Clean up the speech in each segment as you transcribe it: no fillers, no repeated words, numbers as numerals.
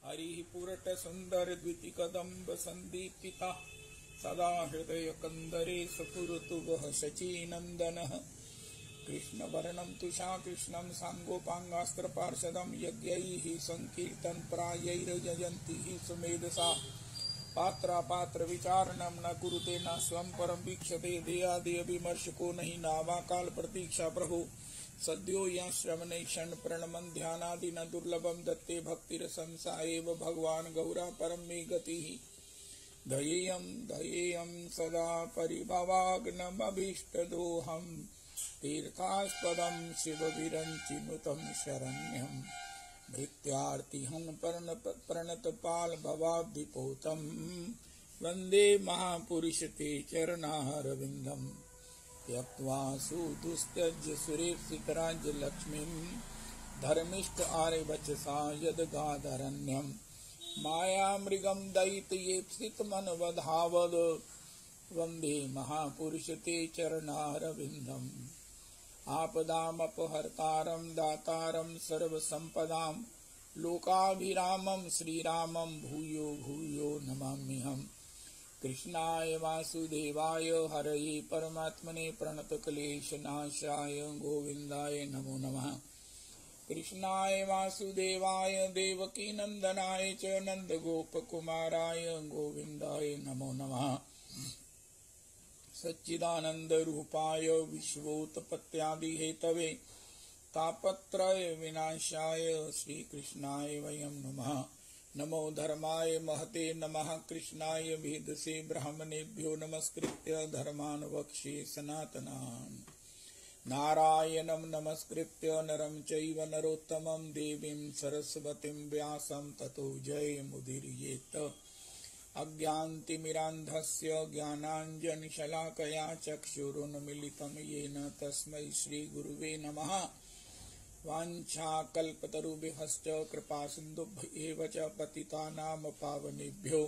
हरि पुरट सुंदर द्विति कदम्ब संदीपिता सदा हृदय कंदरे सफुरतु वह शचीनंदनः कृष्ण वर्णं तुषा कृष्णं सांगोपांगास्त्र पार्षदं यज्ञैः संकीर्तन प्रायैर्यजन्ति सुमेधसा पात्रा पात्र विचारणं न कुरुते न स्वं परम वीक्षते देयादेय विमर्शको नहीं नावा काल प्रतीक्षा प्रभु सद्यो या श्रवणे क्षण प्रणमन ध्यानादि न दुर्लभम दत्ते भक्तिरसं सा एव भगवान गौरा परम मे गतिः धयेयं सदा परिभवाग्नमभीष्टदोहम् तीर्थास्पदं शिवविरञ्चिनुतं शरण्यम् भृत्यार्तिहं प्रणतपाल भवाब्धिपोतं वन्दे महापुरुष ते चरणारविन्दम् त्यक्त्वा सुदुस्त्यज्य सुरेप्सितराज्यलक्ष्मीं धर्मिष्ठ आर्यवचसा यद्गादरण्यम् मायामृगं दयितयेप्सितमनवधावद वन्दे महापुरुष ते चरणारविन्दम् आपदामपहर्तारं दातारं सर्वसम्पदां लोकाभिरामं श्रीरामं भूयो भूयो नमाम्यहम् कृष्णाय वासुदेवाय हरये परमात्मने प्रणतक्लेशनाशाय गोविन्दाय नमो नमः कृष्णाय वासुदेवाय देवकीनन्दनाय च नन्दगोपकुमाराय गोविन्दाय नमो नमः सच्चिदानंद रूपाय विश्वोत्पत्त्यादि हेतवे तापत्रय विनाशाय श्री कृष्णाय वयं नमः नमो धर्माय महते नमः कृष्णाय वेदसे ब्राह्मणेभ्यो नमस्कृत्य धर्मान् वक्ष्ये सनातनान् नारायणं नमस्कृत्य नरं चैव नरोत्तमं देवीं सरस्वतीं व्यासं ततो जयमुदीरयेत् अज्ञानतिमिरान्धस्य ज्ञानाञ्जनशलाकया चक्षुरुन्मीलितं येन तस्मै श्रीगुरुवे नमः वाञ्छाकल्पतरुभ्यश्च कृपासिन्धुभ्येव च पतितानां पावनेभ्यो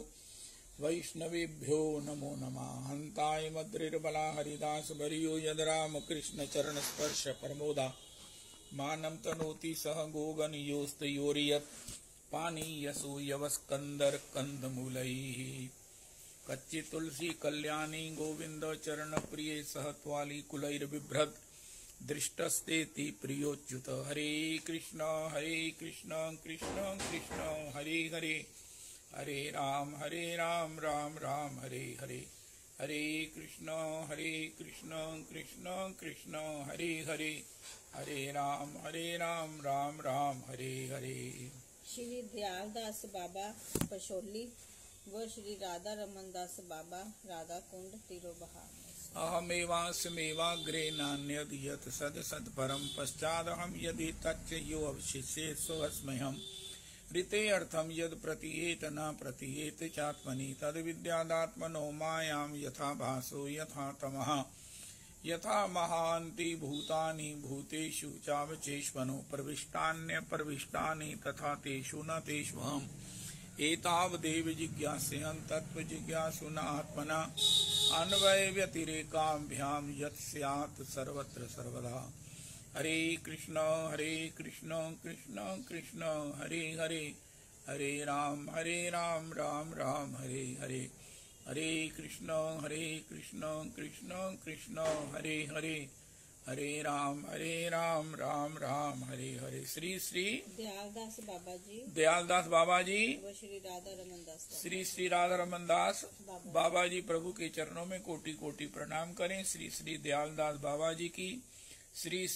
वैष्णवेभ्यो नमो नमः हन्ताय मद्रिर्बला हरिदास वर्यो यद्रामकृष्णचरणस्पर्श परमोदा मानं तनोति सह गोगणयोस्तयोर्यत् पानीयसो यवस्कंदर कंदमूलैः कच्ची तुलसी कल्याणी गोविंद चरण प्रिय सहत्वाली कुलैर्बिभ्रद दृष्टस्तेति प्रियोच्युत हरे कृष्ण कृष्ण कृष्ण हरे हरे हरे राम राम राम हरे हरे हरे कृष्ण कृष्ण कृष्ण हरे हरे हरे राम राम राम हरे हरे। श्री दयालदास बाबा पशोली व श्री राधा रमन दास बाबा राधा कुंड तिरुबहार। अहमेवास्मेवाग्रे नान्यद् यत् सद सत्परं पश्चादहं यदि तच्च यो अवशिष्ये सोऽस्म्यहं ऋते अर्थं यद् प्रतीयेत न प्रतीयेत चात्मनि तद् विद्यादात्मनो मायां यथा भासो यथा तमः यथा महान्ति भूतानि भूतेषु चावचेष्वनो प्रविष्टान्यप्रविष्टानि तथा तेषु न तेष्वहम् एतावदेव जिज्ञास्यन् तत्त्वजिज्ञासुना आत्मना अन्वय व्यतिरेकाभ्यां यत् स्यात् सर्वत्र सर्वदा। हरे कृष्ण कृष्ण कृष्ण हरे हरे हरे राम राम राम हरे हरे हरे कृष्ण कृष्ण कृष्ण हरे हरे हरे राम राम राम हरे हरे। श्री श्री दयालदास बाबा जी व श्री राधा रमन दास श्री राधा रमन दास बाबा जी प्रभु के चरणों में कोटि कोटि प्रणाम करें। श्री दयालदास बाबा जी की श्री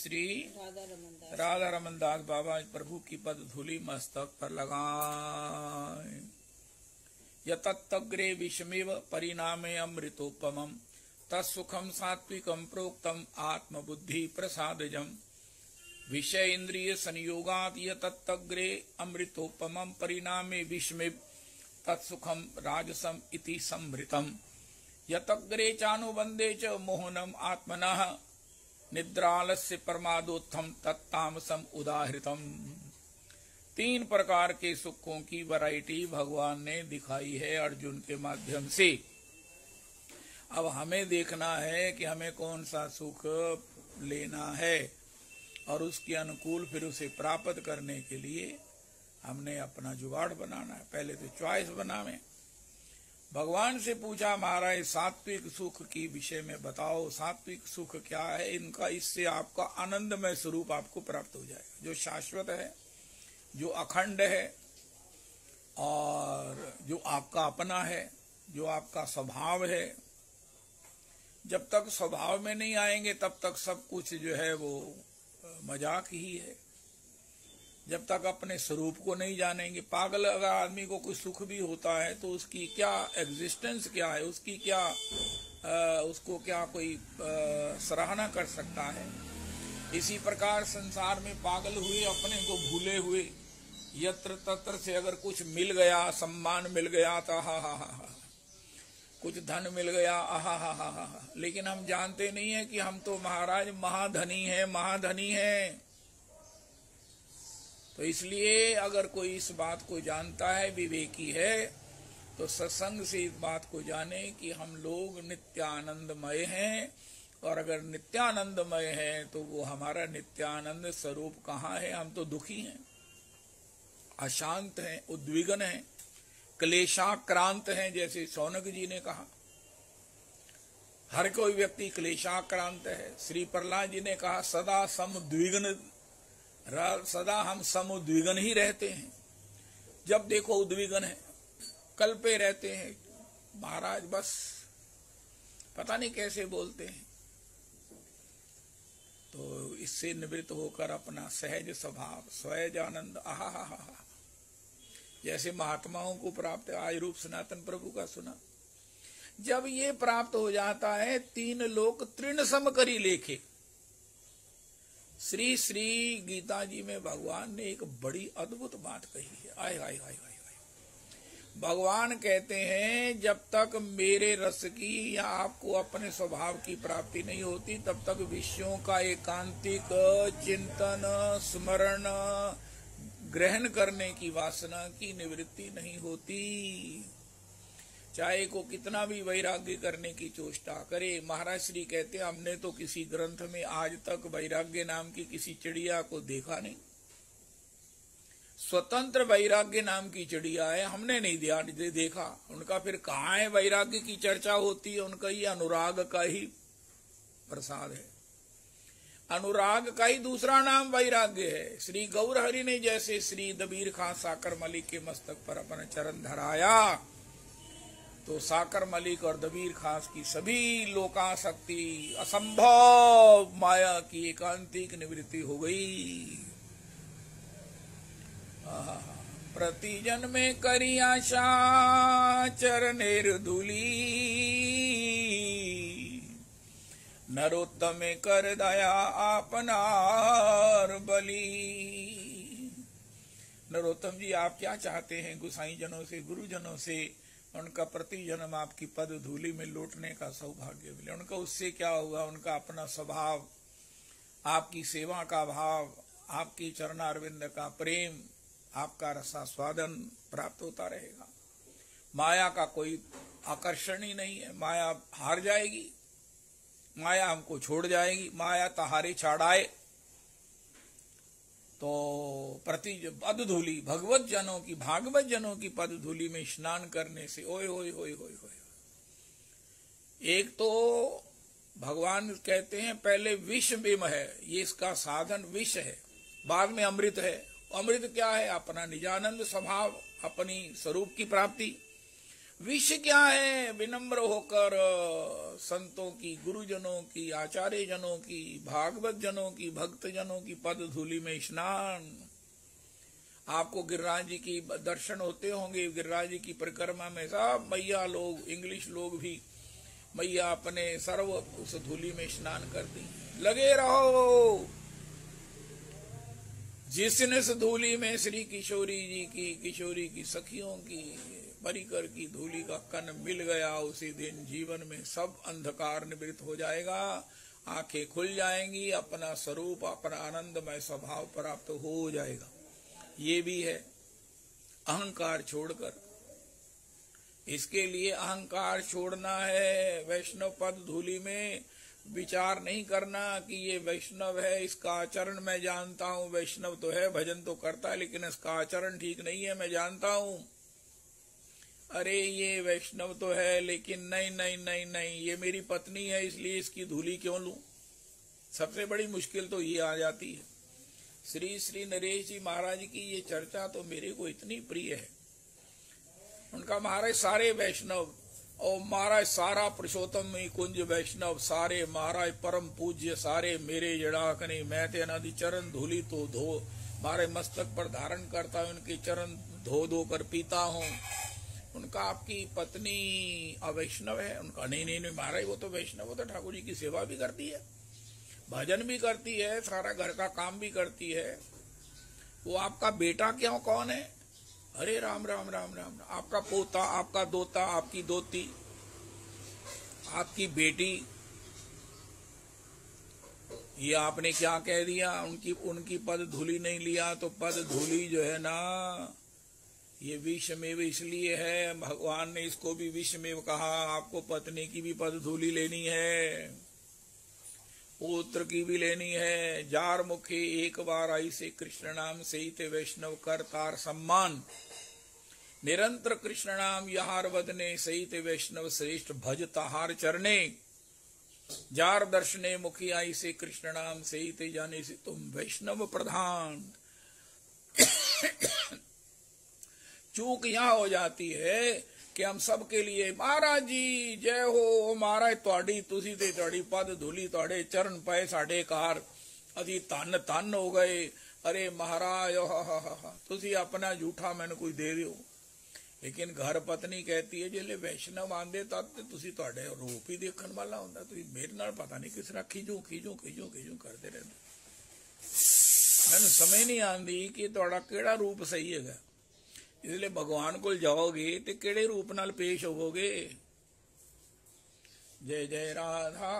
राधा रमन दास बाबा प्रभु की पद धूलि मस्तक पर लगाएं। यतत्तग्रे विषमेव परिणामे अमृतोपमम् तत्सुखम सात्विकम प्रोक्तम आत्मबुद्धि प्रसादजम विषय इंद्रिय संयोगात् यतत्तग्रे अमृतोपमम् परिणामे विषमेव तत्सुखम राजसम इति संभृतम यतग्रे चानुबंधे च मोहनम आत्मनः निद्रालस्य प्रमादोत्थम तत्तामसम उदाहृतम। 3 प्रकार के सुखों की वैरायटी भगवान ने दिखाई है अर्जुन के माध्यम से। अब हमें देखना है कि हमें कौन सा सुख लेना है और उसके अनुकूल फिर उसे प्राप्त करने के लिए हमने अपना जुगाड़ बनाना है, पहले तो चॉइस बनावे। भगवान से पूछा, महाराज सात्विक सुख की विषय में बताओ, सात्विक सुख क्या है इनका, इससे आपका आनंदमय स्वरूप आपको प्राप्त हो जाएगा, जो शाश्वत है, जो अखंड है, और जो आपका अपना है, जो आपका स्वभाव है। जब तक स्वभाव में नहीं आएंगे तब तक सब कुछ जो है वो मजाक ही है। जब तक अपने स्वरूप को नहीं जानेंगे, पागल अगर आदमी को कोई सुख भी होता है तो उसकी क्या एग्जिस्टेंस क्या है, उसकी क्या उसको क्या कोई सराहना कर सकता है। इसी प्रकार संसार में पागल हुए, अपने को भूले हुए, यत्र तत्र से अगर कुछ मिल गया, सम्मान मिल गया तो हा, कुछ धन मिल गया हा, लेकिन हम जानते नहीं है कि हम तो महाराज महाधनी हैं। तो इसलिए अगर कोई इस बात को जानता है, विवेकी है, तो सत्संग से इस बात को जाने कि हम लोग नित्यानंदमय हैं, और अगर नित्यानंदमय है तो वो हमारा नित्यानंद स्वरूप कहाँ है। हम तो दुखी हैं, अशांत हैं, उद्विग्न हैं, क्लेशाक्रांत हैं, जैसे शौनक जी ने कहा। हर कोई व्यक्ति क्लेशाक्रांत है। श्री प्रहलाद जी ने कहा, सदा हम समुद्विग्न ही रहते हैं। जब देखो उद्विग्न है, कल पे रहते हैं। महाराज बस पता नहीं कैसे बोलते हैं। तो इससे निवृत्त होकर अपना सहज स्वभाव, सहज आनंद, आहा, जैसे महात्माओं को प्राप्त है। आज रूप सनातन प्रभु का सुना, जब ये प्राप्त हो जाता है, 3 लोक तृण सम करी लेखे। श्री श्री गीता जी में भगवान ने एक बड़ी अद्भुत बात कही है। आय भगवान कहते हैं, जब तक मेरे रस की या आपको अपने स्वभाव की प्राप्ति नहीं होती, तब तक विषयों का एकांतिक चिंतन, स्मरण, ग्रहण करने की वासना की निवृत्ति नहीं होती। चाहे को कितना भी वैराग्य करने की चेष्टा करे। महाराज श्री कहते हैं, हमने तो किसी ग्रंथ में आज तक वैराग्य नाम की किसी चिड़िया को देखा नहीं। स्वतंत्र वैराग्य नाम की चिड़िया है, हमने नहीं देखा। उनका फिर कहाँ है वैराग्य की चर्चा होती है। उनका ये अनुराग का ही प्रसाद है, अनुराग का ही दूसरा नाम वैराग्य है। श्री गौरहरि ने जैसे श्री दबीर खां साकर मलिक के मस्तक पर अपना चरण धराया, तो साकर मलिक और दबीर खास की सभी लोकासक्ति, असंभव माया की एकांतिक निवृत्ति हो गई। प्रतिजन में करी आशा चरणेर धूली, नरोत्तम कर दया आपनार बली। नरोत्तम जी, आप क्या चाहते हैं गुसाई जनों से, गुरुजनों से? उनका प्रति जन्म आपकी पद धूलि में लौटने का सौभाग्य मिले। उनका उससे क्या हुआ? उनका अपना स्वभाव, आपकी सेवा का भाव, आपकी चरणारविंद का प्रेम, आपका रसास्वादन प्राप्त होता रहेगा। माया का कोई आकर्षण ही नहीं है। माया हार जाएगी, माया हमको छोड़ जाएगी। माया तहारे छाड़ाए तो प्रति पद धूलि, भगवत जनों की, भागवत जनों की पद धूलि में स्नान करने से ओए होए होए होए होए। एक तो भगवान कहते हैं पहले विष बिम है, ये इसका साधन विष है, बाद में अमृत है। अमृत क्या है? अपना निजानंद स्वभाव, अपनी स्वरूप की प्राप्ति। विष क्या है? विनम्र होकर संतों की, गुरुजनों की, आचार्य जनों की, भागवत जनों की, भक्त जनों की पद धूलि में स्नान। आपको गिरिराज जी की दर्शन होते होंगे, गिरिराज जी की परिक्रमा में सब मैया लोग, इंग्लिश लोग भी मैया अपने सर्व उस धूलि में स्नान करती। लगे रहो। जिसने इस धूलि में श्री किशोरी जी की, किशोरी की सखियों की, परिकर की धूलि का कण मिल गया, उसी दिन जीवन में सब अंधकार निवृत्त हो जाएगा, आंखें खुल जाएंगी, अपना स्वरूप, अपना आनंदमय स्वभाव प्राप्त हो जाएगा। ये भी है अहंकार छोड़कर। इसके लिए अहंकार छोड़ना है। वैष्णव पद धूलि में विचार नहीं करना कि ये वैष्णव है, इसका आचरण मैं जानता हूँ, वैष्णव तो है, भजन तो करता है, लेकिन इसका आचरण ठीक नहीं है, मैं जानता हूँ। अरे ये वैष्णव तो है, लेकिन नहीं नहीं नहीं नहीं, ये मेरी पत्नी है, इसलिए इसकी धूली क्यों लूं। सबसे बड़ी मुश्किल तो ये आ जाती है। श्री श्री नरेश जी महाराज की ये चर्चा तो मेरे को इतनी प्रिय है। उनका महाराज सारे वैष्णव और महाराज सारा पुरुषोत्तम कुंज वैष्णव सारे महाराज परम पूज्य सारे मेरे जड़ाकनी मैं ते अनादि चरण धूली तो धो मारे मस्तक पर धारण करता हूं, उनके चरण धो धो कर पीता हूं। उनका आपकी पत्नी अवैष्णव है? उनका नहीं नहीं नहीं महाराज वो तो वैष्णव, वो तो ठाकुर जी की सेवा भी करती है, भजन भी करती है, सारा घर का काम भी करती है। वो आपका बेटा क्यों कौन है? अरे राम राम राम राम, आपका पोता, आपका दोता, आपकी दोती, आपकी बेटी, ये आपने क्या कह दिया? उनकी पद धूली नहीं लिया तो पद धूली जो है ना ये विषमेव इसलिए है, भगवान ने इसको भी विषमेव कहा। आपको पत्नी की भी पद धूली लेनी है, पुत्र की भी लेनी है। जार मुखे एक बार आई से कृष्ण नाम से ते वैष्णव कर तार सम्मान, निरंतर कृष्ण नाम यहार वदने सही ते वैष्णव श्रेष्ठ भज तहार चरणे। जार दर्शने मुखी आई से कृष्ण नाम सही ते जाने से तुम वैष्णव प्रधान। चूक यहाँ हो जाती है कि हम सबके लिए महाराज जी जय हो, महाराज ਤੁਹਾਡੀ ਤੁਸੀਂ ਤੇ ਤੁਹਾਡੀ ਪਦ ਧੂਲੀ ਤੁਹਾਡੇ ਚਰਨ ਪਏ ਸਾਡੇ ਘਰ ਅਸੀਂ ਧੰਨ ਧੰਨ ਹੋ ਗਏ। अरे महाराज ਤੁਸੀਂ अपना झूठा मैंने कोई दे ਦਿਓ। लेकिन घर पत्नी कहती है जिले वैष्णव आंदे तब ਤੁਸੀਂ ਤੁਹਾਡੇ रूप ही देखने वाला ਹੁੰਦਾ, ਤੁਸੀਂ ਮੇਰੇ ਨਾਲ पता नहीं किस तरह खीजू खीजू खीजू खीजू करते रहते। मैंने समझ नहीं आती कि ਤੁਹਾਡਾ ਕਿਹੜਾ रूप सही है। इसलिए भगवान को जाओगे तो केड़े रूप नाल पेश होवोगे। जय जय राधा।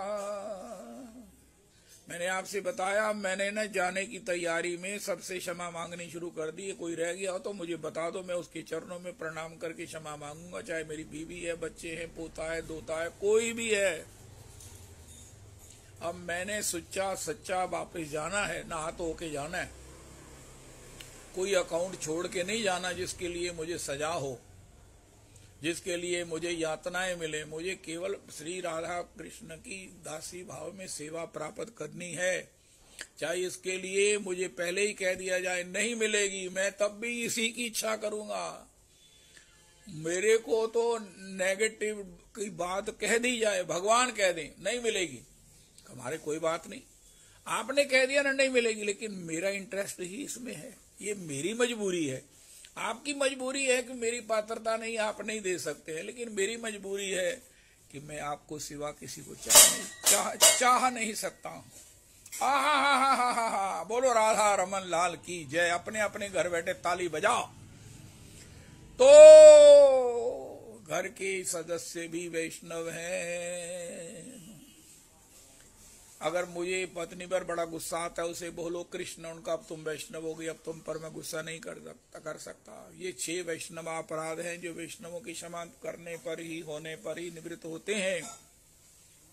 मैंने आपसे बताया, मैंने न जाने की तैयारी में सबसे क्षमा मांगनी शुरू कर दी। कोई रह गया हो तो मुझे बता दो, मैं उसके चरणों में प्रणाम करके क्षमा मांगूंगा, चाहे मेरी बीवी है, बच्चे हैं, पोता है, दोता है, कोई भी है। अब मैंने सच्चा वापस जाना है, नहा तो होके जाना है, कोई अकाउंट छोड़ के नहीं जाना जिसके लिए मुझे सजा हो, जिसके लिए मुझे यातनाएं मिले। मुझे केवल श्री राधा कृष्ण की दासी भाव में सेवा प्राप्त करनी है। चाहे इसके लिए मुझे पहले ही कह दिया जाए नहीं मिलेगी, मैं तब भी इसी की इच्छा करूंगा। मेरे को तो नेगेटिव की बात कह दी जाए, भगवान कह दें नहीं मिलेगी, हमारे कोई बात नहीं। आपने कह दिया ना नहीं मिलेगी, लेकिन मेरा इंटरेस्ट ही इसमें है, ये मेरी मजबूरी है। आपकी मजबूरी है कि मेरी पात्रता नहीं, आप नहीं दे सकते हैं, लेकिन मेरी मजबूरी है कि मैं आपको सिवा किसी को चाह नहीं सकता हूं। हा बोलो राधा रमन लाल की जय। अपने अपने घर बैठे ताली बजाओ तो घर के सदस्य भी वैष्णव हैं। अगर मुझे पत्नी पर बड़ा गुस्सा आता है उसे बोलो कृष्ण उनका अब तुम वैष्णव हो गई, अब तुम पर मैं गुस्सा नहीं कर सकता। ये 6 वैष्णव अपराध हैं जो वैष्णवों की क्षमा करने पर ही होने पर ही निवृत्त होते हैं।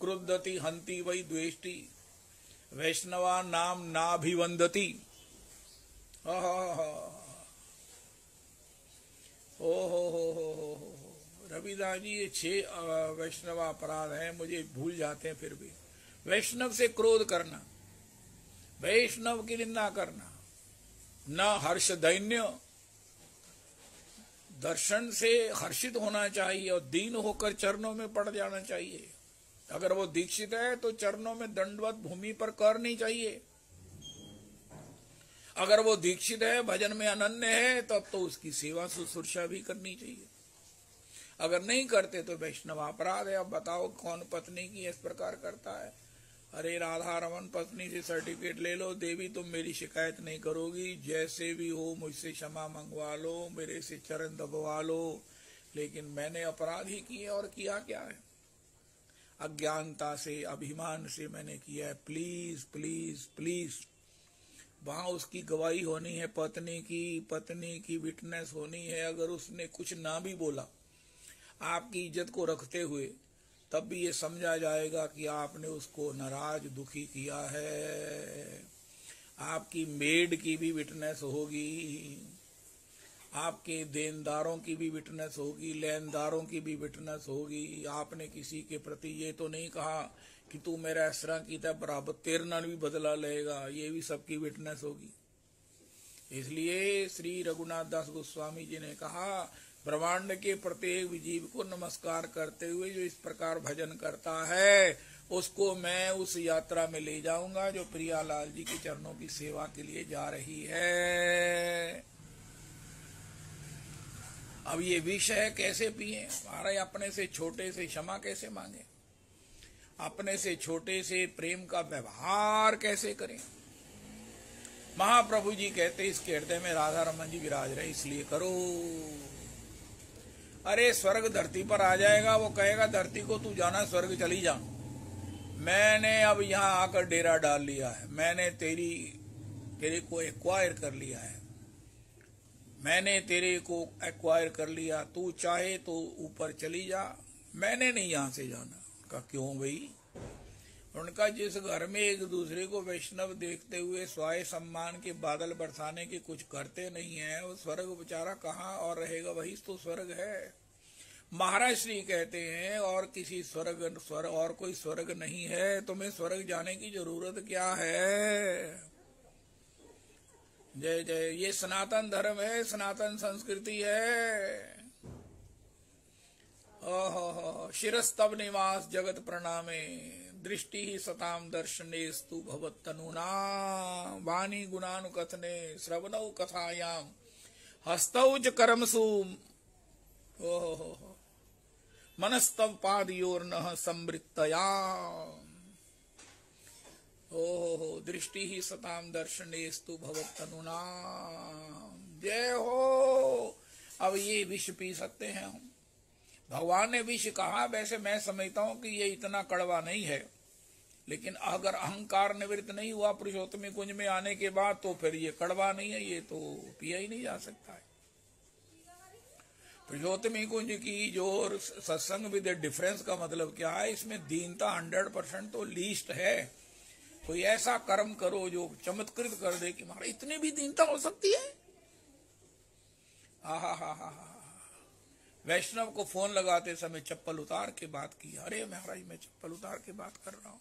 क्रुद्धति हंति वही द्वेष्टि वैष्णवा नाम नाभिवंदति। हो रविदास जी ये 6 वैष्णव अपराध हैं, मुझे भूल जाते हैं फिर भी। वैष्णव से क्रोध करना, वैष्णव की निंदा करना, न हर्ष दैन्य, दर्शन से हर्षित होना चाहिए और दीन होकर चरणों में पड़ जाना चाहिए। अगर वो दीक्षित है तो चरणों में दंडवत भूमि पर करनी चाहिए। अगर वो दीक्षित है, भजन में अनन्य है, तब तो उसकी सेवा शुश्रूषा भी करनी चाहिए। अगर नहीं करते तो वैष्णव अपराध है। अब बताओ कौन पत्नी की इस प्रकार करता है? अरे राधा रमन पत्नी से सर्टिफिकेट ले लो, देवी तुम मेरी शिकायत नहीं करोगी, जैसे भी हो मुझसे क्षमा मंगवा लो, मेरे से चरण दबवा लो, लेकिन मैंने अपराध ही किए और किया क्या है? अज्ञानता से अभिमान से मैंने किया है। प्लीज प्लीज प्लीज वहां उसकी गवाही होनी है, पत्नी की विटनेस होनी है। अगर उसने कुछ ना भी बोला आपकी इज्जत को रखते हुए तब भी ये समझा जाएगा कि आपने उसको नाराज दुखी किया है। आपकी मेड की भी विटनेस होगी, आपके देनदारों की भी विटनेस होगी, लेनदारों की भी विटनेस होगी। आपने किसी के प्रति ये तो नहीं कहा कि तू मेरा इस तरह कीता बराबर तेरे नाल भी बदला लेगा, ये भी सबकी विटनेस होगी। इसलिए श्री रघुनाथ दास गोस्वामी जी ने कहा, ब्रह्मांड के प्रत्येक जीव को नमस्कार करते हुए जो इस प्रकार भजन करता है उसको मैं उस यात्रा में ले जाऊंगा जो प्रियालाल जी के चरणों की सेवा के लिए जा रही है। अब ये विषय कैसे पिए महाराज, अपने से छोटे से क्षमा कैसे मांगे, अपने से छोटे से प्रेम का व्यवहार कैसे करें। महाप्रभु जी कहते इसके हृदय में राधा रमन जी विराज रहे इसलिए करो। अरे स्वर्ग धरती पर आ जाएगा, वो कहेगा धरती को तू जाना स्वर्ग चली जा, मैंने अब यहाँ आकर डेरा डाल लिया है, मैंने तेरे को एक्वायर कर लिया है, मैंने तेरे को एक्वायर कर लिया, तू चाहे तो ऊपर चली जा, मैंने नहीं यहां से जाना। कहा क्यों भाई? उनका जिस घर में एक दूसरे को वैष्णव देखते हुए स्वाय सम्मान के बादल बरसाने के कुछ करते नहीं है, वो स्वर्ग बेचारा कहाँ और रहेगा, वही तो स्वर्ग है। महाराज श्री कहते हैं और किसी स्वर्ग और कोई स्वर्ग नहीं है, तुम्हें स्वर्ग जाने की जरूरत क्या है। जय जय, ये सनातन धर्म है, सनातन संस्कृति है। ओहो, शिरस्तव निवास जगत प्रणामे, दृष्टि ही सताम दर्शनेस्तु भवत्तनुना, वाणी गुणानुकथने श्रवणौ कथायाम, हस्तौ च कर्मसु मनस्तव पादयोर्नः संवृत्तया। ओहो, दृष्टि ही सताम दर्शनेस्तु भवत्तनुना। जय हो। अब ये विष पी सकते हैं हम। भगवान ने विष कहा, वैसे मैं समझता हूं कि ये इतना कड़वा नहीं है, लेकिन अगर अहंकार निवृत्त नहीं हुआ पुरुषोत्तमी कुंज में आने के बाद तो फिर ये कड़वा नहीं है, ये तो पिया ही नहीं जा सकता है। पुरुषोत्तमी कुंज की जो सत्संग विद डिफरेंस का मतलब क्या है, इसमें दीनता 100% तो लीस्ट है। कोई ऐसा कर्म करो जो चमत्कृत कर दे कि महाराज इतनी भी दीनता हो सकती है। हा। वैष्णव को फोन लगाते समय चप्पल उतार के बात की, अरे महाराज मैं चप्पल उतार के बात कर रहा हूं।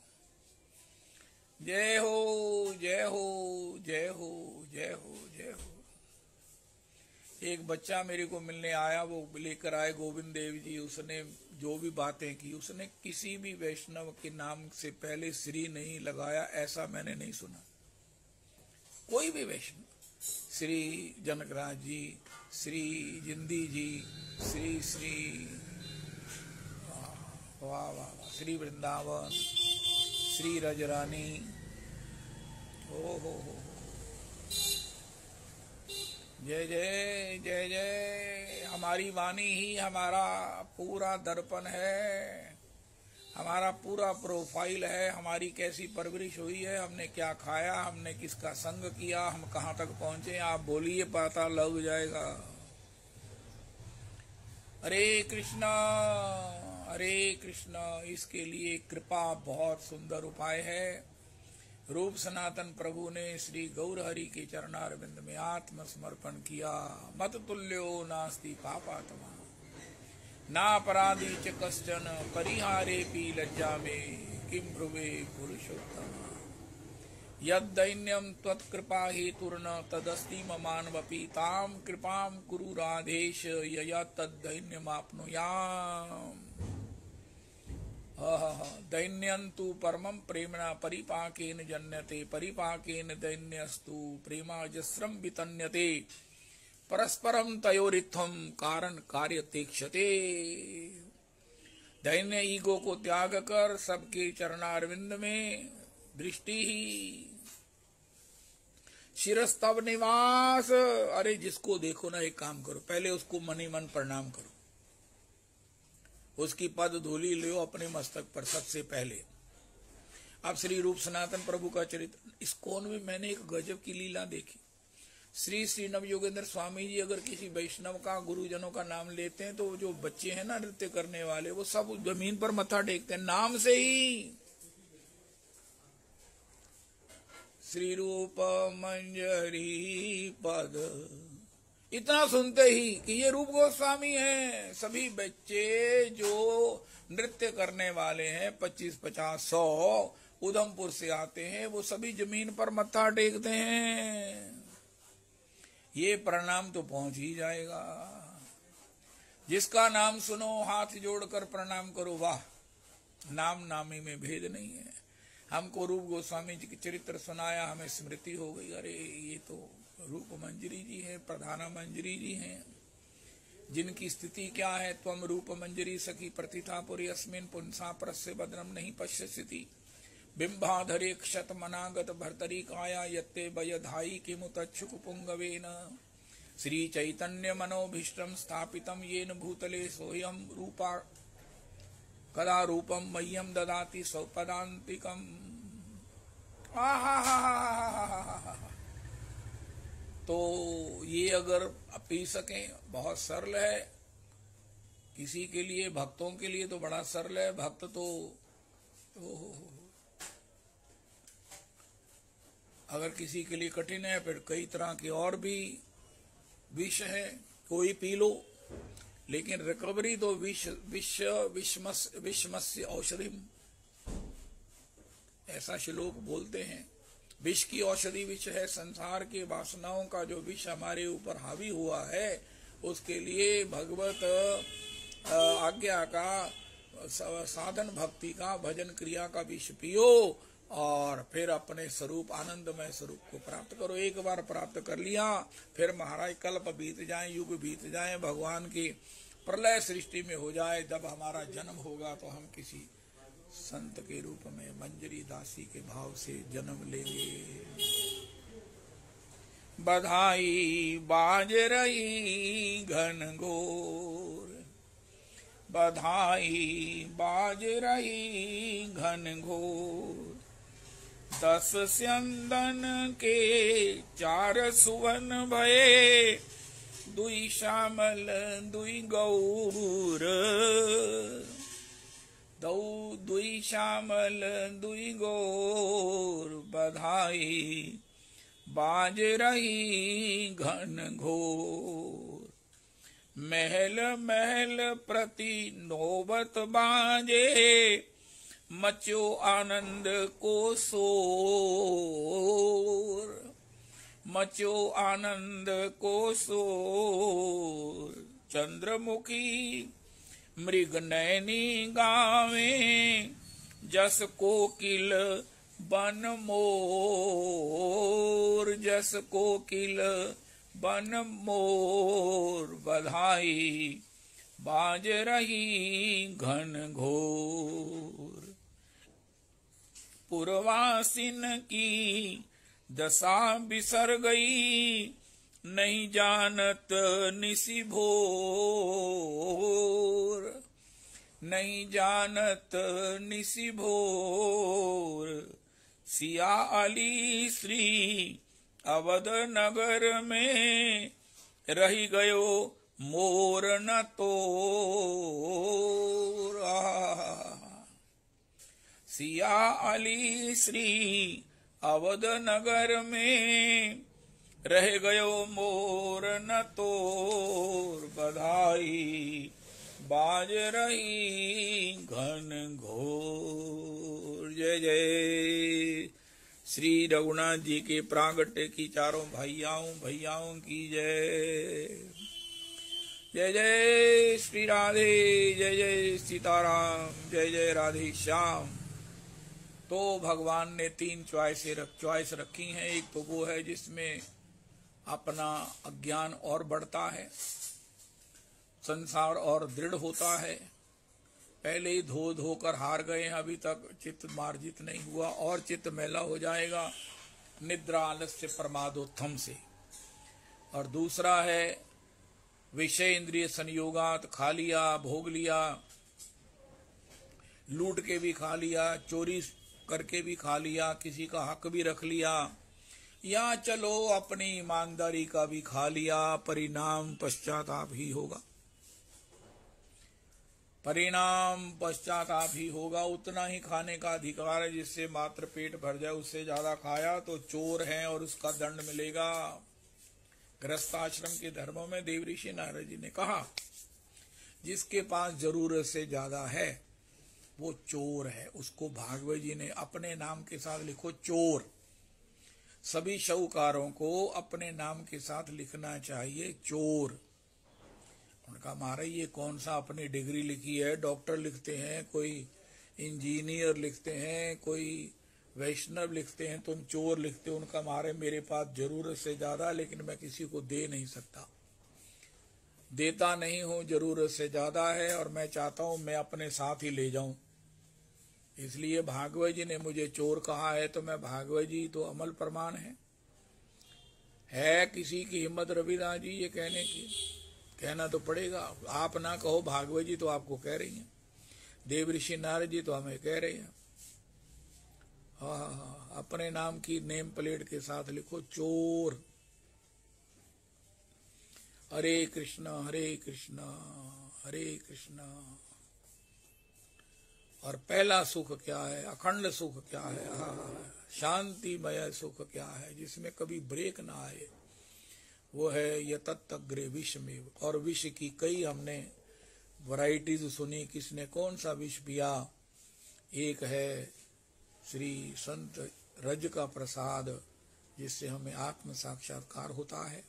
जय हो जय हो जय हो जय हो जय हो। एक बच्चा मेरे को मिलने आया, वो लेकर आए गोविंद देव जी, उसने जो भी बातें की, उसने किसी भी वैष्णव के नाम से पहले श्री नहीं लगाया, ऐसा मैंने नहीं सुना। कोई भी वैष्णव, श्री जनकराज जी, श्री जिंदी जी, श्री वाह वाह, श्री वृंदावन, श्री रजरानी, हो। जय जय जय जय। हमारी वाणी ही हमारा पूरा दर्पण है, हमारा पूरा प्रोफाइल है, हमारी कैसी परवरिश हुई है, हमने क्या खाया, हमने किसका संग किया, हम कहाँ तक पहुंचे। आप बोलिए, पता लग जाएगा। हरे कृष्णा हरे कृष्णा। इसके लिए कृपा बहुत सुंदर उपाय है। रूप सनातन प्रभु ने श्री गौर हरि के चरणारविंद में आत्मसमर्पण किया। मत तुल्यो नास्ति पापात्मा, ना अपराधी च कश्चन, परिहारेपि लज्जा में किम ब्रुवे पुरुषोत्तम। यद्दैन्यं त्वत्कृपा हेतुर्न तदस्ति ममान्वपि, तां कृपां कुरु राधेश यया तद्दैन्यमाप्नुयाम्। दैन्यन्तु परमं प्रेम्णा परिपाकेन जन्यते, परिपाकेन दैन्यस्तु प्रेमाजस्रं वितन्यते। परस्परम तयोरित्थम कारण कार्य तीक्षते। दैन्य ईगो को त्याग कर सबके चरणारविंद में दृष्टि ही शिरस्तव निवास। अरे जिसको देखो ना, एक काम करो, पहले उसको मन ही मन प्रणाम करो, उसकी पद धूलि लो अपने मस्तक पर सबसे पहले। अब श्री रूप सनातन प्रभु का चरित्र, इस कोन में मैंने एक गजब की लीला देखी। श्री श्री नवयोगेंद्र स्वामी जी अगर किसी वैष्णव का, गुरुजनों का नाम लेते हैं तो जो बच्चे हैं ना नृत्य करने वाले, वो सब जमीन पर मत्था टेकते हैं नाम से ही। श्री रूप मंजरी पद, इतना सुनते ही कि ये रूप गोस्वामी है, सभी बच्चे जो नृत्य करने वाले हैं 25, 50, 100 उधमपुर से आते हैं, वो सभी जमीन पर मत्था टेकते हैं। ये प्रणाम तो पहुंच ही जाएगा। जिसका नाम सुनो हाथ जोड़कर प्रणाम करो, वाह। नाम नामी में भेद नहीं है। हमको रूप गोस्वामी जी की चरित्र सुनाया, हमें स्मृति हो गई, अरे ये तो रूप मंजरी जी है, प्रधाना मंजरी जी हैं, जिनकी स्थिति क्या है। त्वम रूप मंजरी सखी प्रतिथा पुरी अस्मिन पुंसा प्रस्य बदनम नहीं पश्यति बिंबाधरे क्षत मनागत भर्तरी काया यत्ते वयधाई किमुतच्छुक पुंगवेन श्री चैतन्य मनोभीष्टम स्थापितम येन भूतले सोयम रूपा कदा रूपम मह्यम ददाति स्वपदांतिकम। तो ये अगर पी सकें, बहुत सरल है। किसी के लिए, भक्तों के लिए तो बड़ा सरल है। भक्त तो अगर किसी के लिए कठिन है, फिर कई तरह के और भी विष है, कोई पी लो। लेकिन रिकवरी तो विषमस्य औषधि, ऐसा श्लोक बोलते हैं। विष की औषधि विष है। संसार के वासनाओं का जो विष हमारे ऊपर हावी हुआ है, उसके लिए भगवत आज्ञा का, साधन भक्ति का, भजन क्रिया का विष पियो और फिर अपने स्वरूप, आनंदमय स्वरूप को प्राप्त करो। एक बार प्राप्त कर लिया, फिर महाराज कल्प बीत जाए, युग बीत जाए, भगवान की प्रलय सृष्टि में हो जाए, जब हमारा जन्म होगा तो हम किसी संत के रूप में मंजरी दासी के भाव से जन्म लेंगे। बधाई बाज रही घनघोर, बधाई बाज रही घनघोर, 10 स्यंदन के 4 सुवन भये, 2 श्यामल 2 गौर, 2 श्यामल 2 गौर, बधाई बाज रही घनघोर। महल महल प्रति नौबत बाजे, मचो आनंद को शोर, मचो आनंद को शोर। चंद्रमुखी मृग नैनी गावे, जस कोकिल बन मोर, जस कोकिल बन मोर, बधाई बाज रही घनघोर। पुरवासिन की दशा बिसर गई, नहीं जानत निसी भोर, नहीं जानत निसी भोर। सिया अली श्री अवध नगर में, रही गयो मोर न तोर। सिया अली श्री अवध नगर में, रह गयो मोर न तोर, बधाई बाज रही घनघोर। जय जय श्री रघुनाथ जी के प्रागट्य की चारों भैयाओं की जय। जय जय श्री राधे, जय जय सीताराम, जय जय राधे श्याम। तो भगवान ने 3 चॉइस रखी हैं। एक तो वो है जिसमें अपना अज्ञान और बढ़ता है, संसार और दृढ़ होता है। पहले ही धो कर हार गए हैं, अभी तक चित्त मार्जित नहीं हुआ और चित्त मैला हो जाएगा निद्रा आलस्य प्रमादोत्थम से। और दूसरा है विषय इंद्रिय संयोगात, खा लिया, भोग लिया, लूट के भी खा लिया, चोरी करके भी खा लिया, किसी का हक भी रख लिया, या चलो अपनी ईमानदारी का भी खा लिया, परिणाम पश्चाताप ही होगा, परिणाम पश्चाताप ही होगा। उतना ही खाने का अधिकार है जिससे मात्र पेट भर जाए, उससे ज्यादा खाया तो चोर है और उसका दंड मिलेगा। गृहस्थाश्रम के धर्मों में देवऋषि नारद जी ने कहा, जिसके पास जरूरत से ज्यादा है वो चोर है। उसको भागवत जी ने अपने नाम के साथ लिखो चोर। सभी शाहूकारों को अपने नाम के साथ लिखना चाहिए चोर। उनका मारा ये कौन सा अपनी डिग्री लिखी है, डॉक्टर लिखते हैं, कोई इंजीनियर लिखते हैं, कोई वैष्णव लिखते हैं, तुम चोर लिखते हो। उनका मारे मेरे पास जरूरत से ज्यादा, लेकिन मैं किसी को दे नहीं सकता, देता नहीं हूं, जरूरत से ज्यादा है और मैं चाहता हूं मैं अपने साथ ही ले जाऊं। इसलिए भागवत जी ने मुझे चोर कहा है, तो मैं भागवत जी तो अमल प्रमाण है किसी की हिम्मत रविदास जी ये कहने की, कहना तो पड़ेगा। आप ना कहो भागवत जी तो आपको कह रही हैं, देवऋषि नारद जी तो हमें कह रहे हैं। हाँ, अपने नाम की नेम प्लेट के साथ लिखो चोर। हरे कृष्णा हरे कृष्णा हरे कृष्णा। और पहला सुख क्या है, अखंड सुख क्या है, शांतिमय सुख क्या है, जिसमें कभी ब्रेक ना आए, वो है यतत्तग्रे विष में। और विष की कई हमने वैरायटीज सुनी, किसने कौन सा विष पिया। एक है श्री संत रज का प्रसाद, जिससे हमें आत्म साक्षात्कार होता है,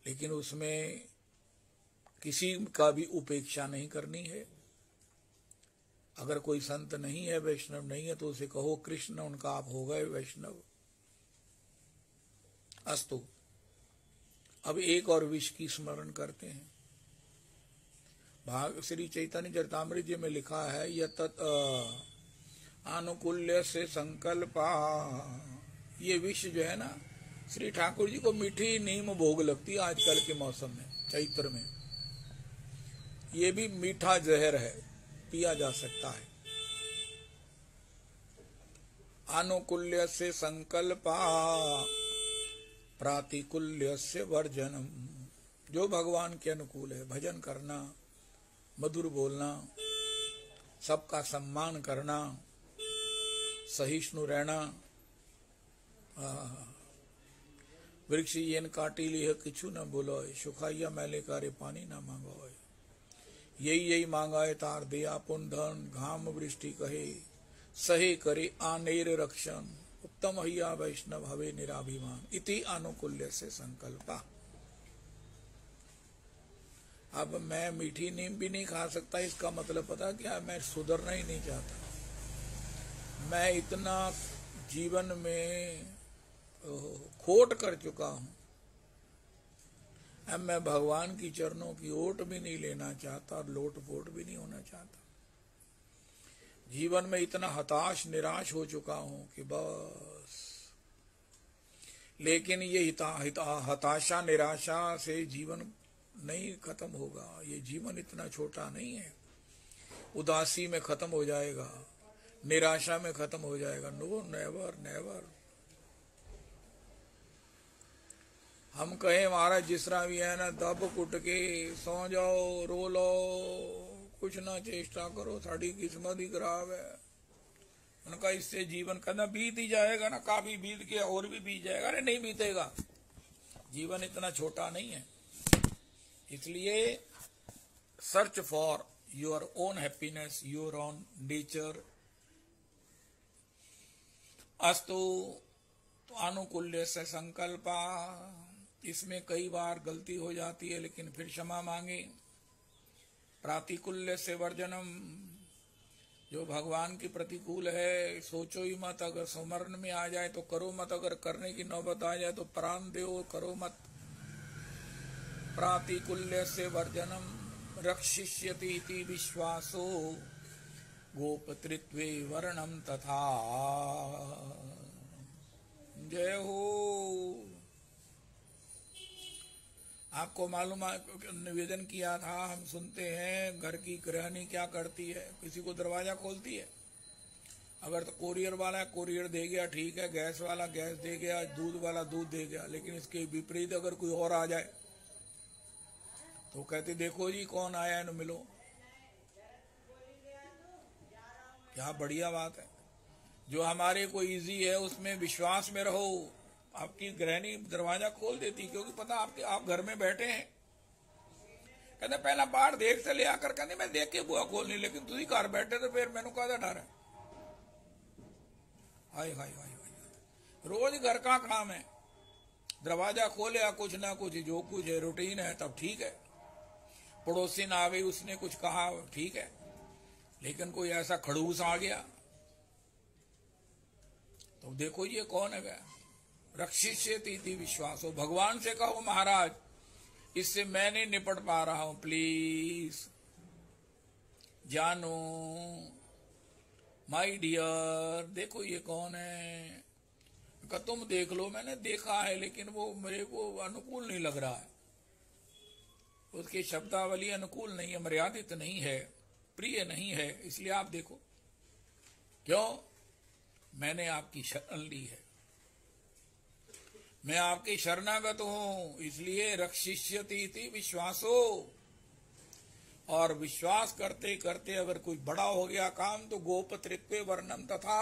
लेकिन उसमें किसी का भी उपेक्षा नहीं करनी है। अगर कोई संत नहीं है, वैष्णव नहीं है, तो उसे कहो कृष्ण, उनका आप हो गए वैष्णव। अस्तु। अब एक और विष की स्मरण करते हैं। भाग श्री चैतन्य चरितामृत जी में लिखा है, यत आनुकूल्य से संकल्पा। ये विष जो है ना, श्री ठाकुर जी को मीठी नीम भोग लगती है आजकल के मौसम में, चैत्र में। ये भी मीठा जहर है, पिया जा सकता है। आनुकूल्य से संकल्पा प्रातिकूल्य से वर्जनम। जो भगवान के अनुकूल है, भजन करना, मधुर बोलना, सबका सम्मान करना, सहिष्णु रहना। वृक्ष येन काटी लिह किछु न बोलो, सुखाइया मैले कारे पानी न मांगो। यही मांगाए तार दे आपुन धन, घाम वृष्टि कहे सहे करे आनेर रक्षण। उत्तम हैया वैष्णव हवे निराभिमान, इति आनुकूल्य से संकल्पा। अब मैं मीठी नीम भी नहीं खा सकता, इसका मतलब पता क्या, मैं सुधरना ही नहीं चाहता। मैं इतना जीवन में खोट कर चुका हूं, अब मैं भगवान की चरणों की ओट भी नहीं लेना चाहता और लोट पोट भी नहीं होना चाहता। जीवन में इतना हताश निराश हो चुका हूं कि बस। लेकिन ये हताशा निराशा से जीवन नहीं खत्म होगा। ये जीवन इतना छोटा नहीं है, उदासी में खत्म हो जाएगा, निराशा में खत्म हो जाएगा। No, never never. हम कहें महाराज जिस तरह भी है ना, दब कुट के सो जाओ, रो लो, कुछ ना चेष्टा करो, साड़ी किस्मत ही खराब है। उनका इससे जीवन कदा बीत ही जाएगा ना, काफी बीत के और भी बीत जाएगा। अरे नहीं बीतेगा, जीवन इतना छोटा नहीं है। इसलिए search for your own happiness, your own nature. अस्तु। तो अनुकूल्य से संकल्पा, इसमें कई बार गलती हो जाती है, लेकिन फिर क्षमा मांगे। प्रातिकूल्य से वर्जनम, जो भगवान के प्रतिकूल है सोचो ही मत। अगर स्मरण में आ जाए तो करो मत, अगर करने की नौबत आ जाए तो प्राण दो, करो मत। प्रातिकूल्य से वर्जनम रक्षिष्यति इति विश्वासो गोपतृत्वे वर्णम तथा। जय हो। आपको मालूम निवेदन किया था, हम सुनते हैं घर की गृहिणी क्या करती है, किसी को दरवाजा खोलती है, अगर तो कोरियर वाला कोरियर दे गया ठीक है, गैस वाला गैस दे गया, दूध वाला दूध दे गया, लेकिन इसके विपरीत अगर कोई और आ जाए तो कहते देखो जी कौन आया है, मिलो। क्या बढ़िया बात है। जो हमारे को इजी है उसमें विश्वास में रहो। आपकी गृहिणी दरवाजा खोल देती, क्योंकि पता आपके आप घर में बैठे हैं। कहते पहला बाहर देख से ले आकर, कहते मैं देख के बुआ खोलनी, लेकिन तुझी घर बैठे तो फिर मैंने कहा डर है। हाय हाय हाय हाय, रोज घर का काम है, दरवाजा खोले कुछ ना कुछ, जो कुछ है रूटीन है तब ठीक है। पड़ोसी ना आवे, उसने कुछ कहा ठीक है, लेकिन कोई ऐसा खड़ूस आ गया तो देखो ये कौन है गया। रक्षिष्यति विश्वासो, भगवान से कहो महाराज इससे मैं नहीं निपट पा रहा हूं, प्लीज जानो माय डियर, देखो ये कौन है। का तुम देख लो, मैंने देखा है लेकिन वो मेरे को अनुकूल नहीं लग रहा है, उसकी शब्दावली अनुकूल नहीं है, मर्यादित नहीं है, प्रिय नहीं है, इसलिए आप देखो। क्यों? मैंने आपकी शरण ली है, मैं आपके शरणागत हूं, इसलिए रक्षिष्यति विश्वासो। और विश्वास करते करते अगर कोई बड़ा हो गया काम तो गोपत्रित्वे वर्णम तथा।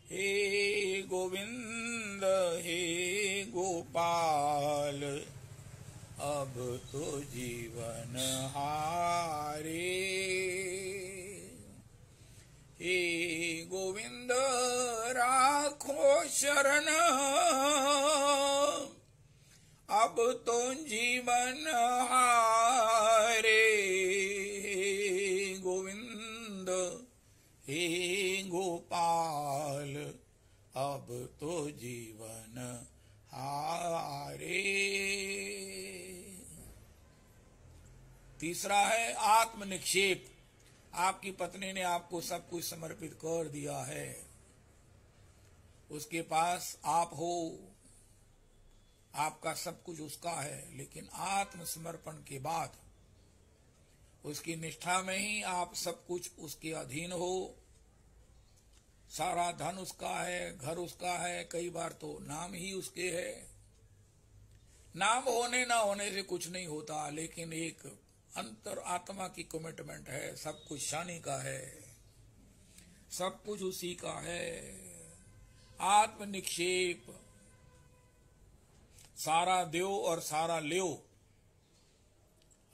हे गोविंद हे गोपाल अब तो जीवन हारे, हे गोविंद राखो शरण अब तो जीवन हारे, हे गोविंद हे गोपाल अब तो जीवन हारे। तीसरा है आत्मनिक्षेप। आपकी पत्नी ने आपको सब कुछ समर्पित कर दिया है, उसके पास आप हो, आपका सब कुछ उसका है, लेकिन आत्मसमर्पण के बाद उसकी निष्ठा में ही आप सब कुछ उसके अधीन हो। सारा धन उसका है, घर उसका है, कई बार तो नाम ही उसके है। नाम होने ना होने से कुछ नहीं होता, लेकिन एक अंतर आत्मा की कमिटमेंट है, सब कुछ शानी का है, सब कुछ उसी का है। आत्म निक्षेप, सारा द्यो और सारा ल्यो।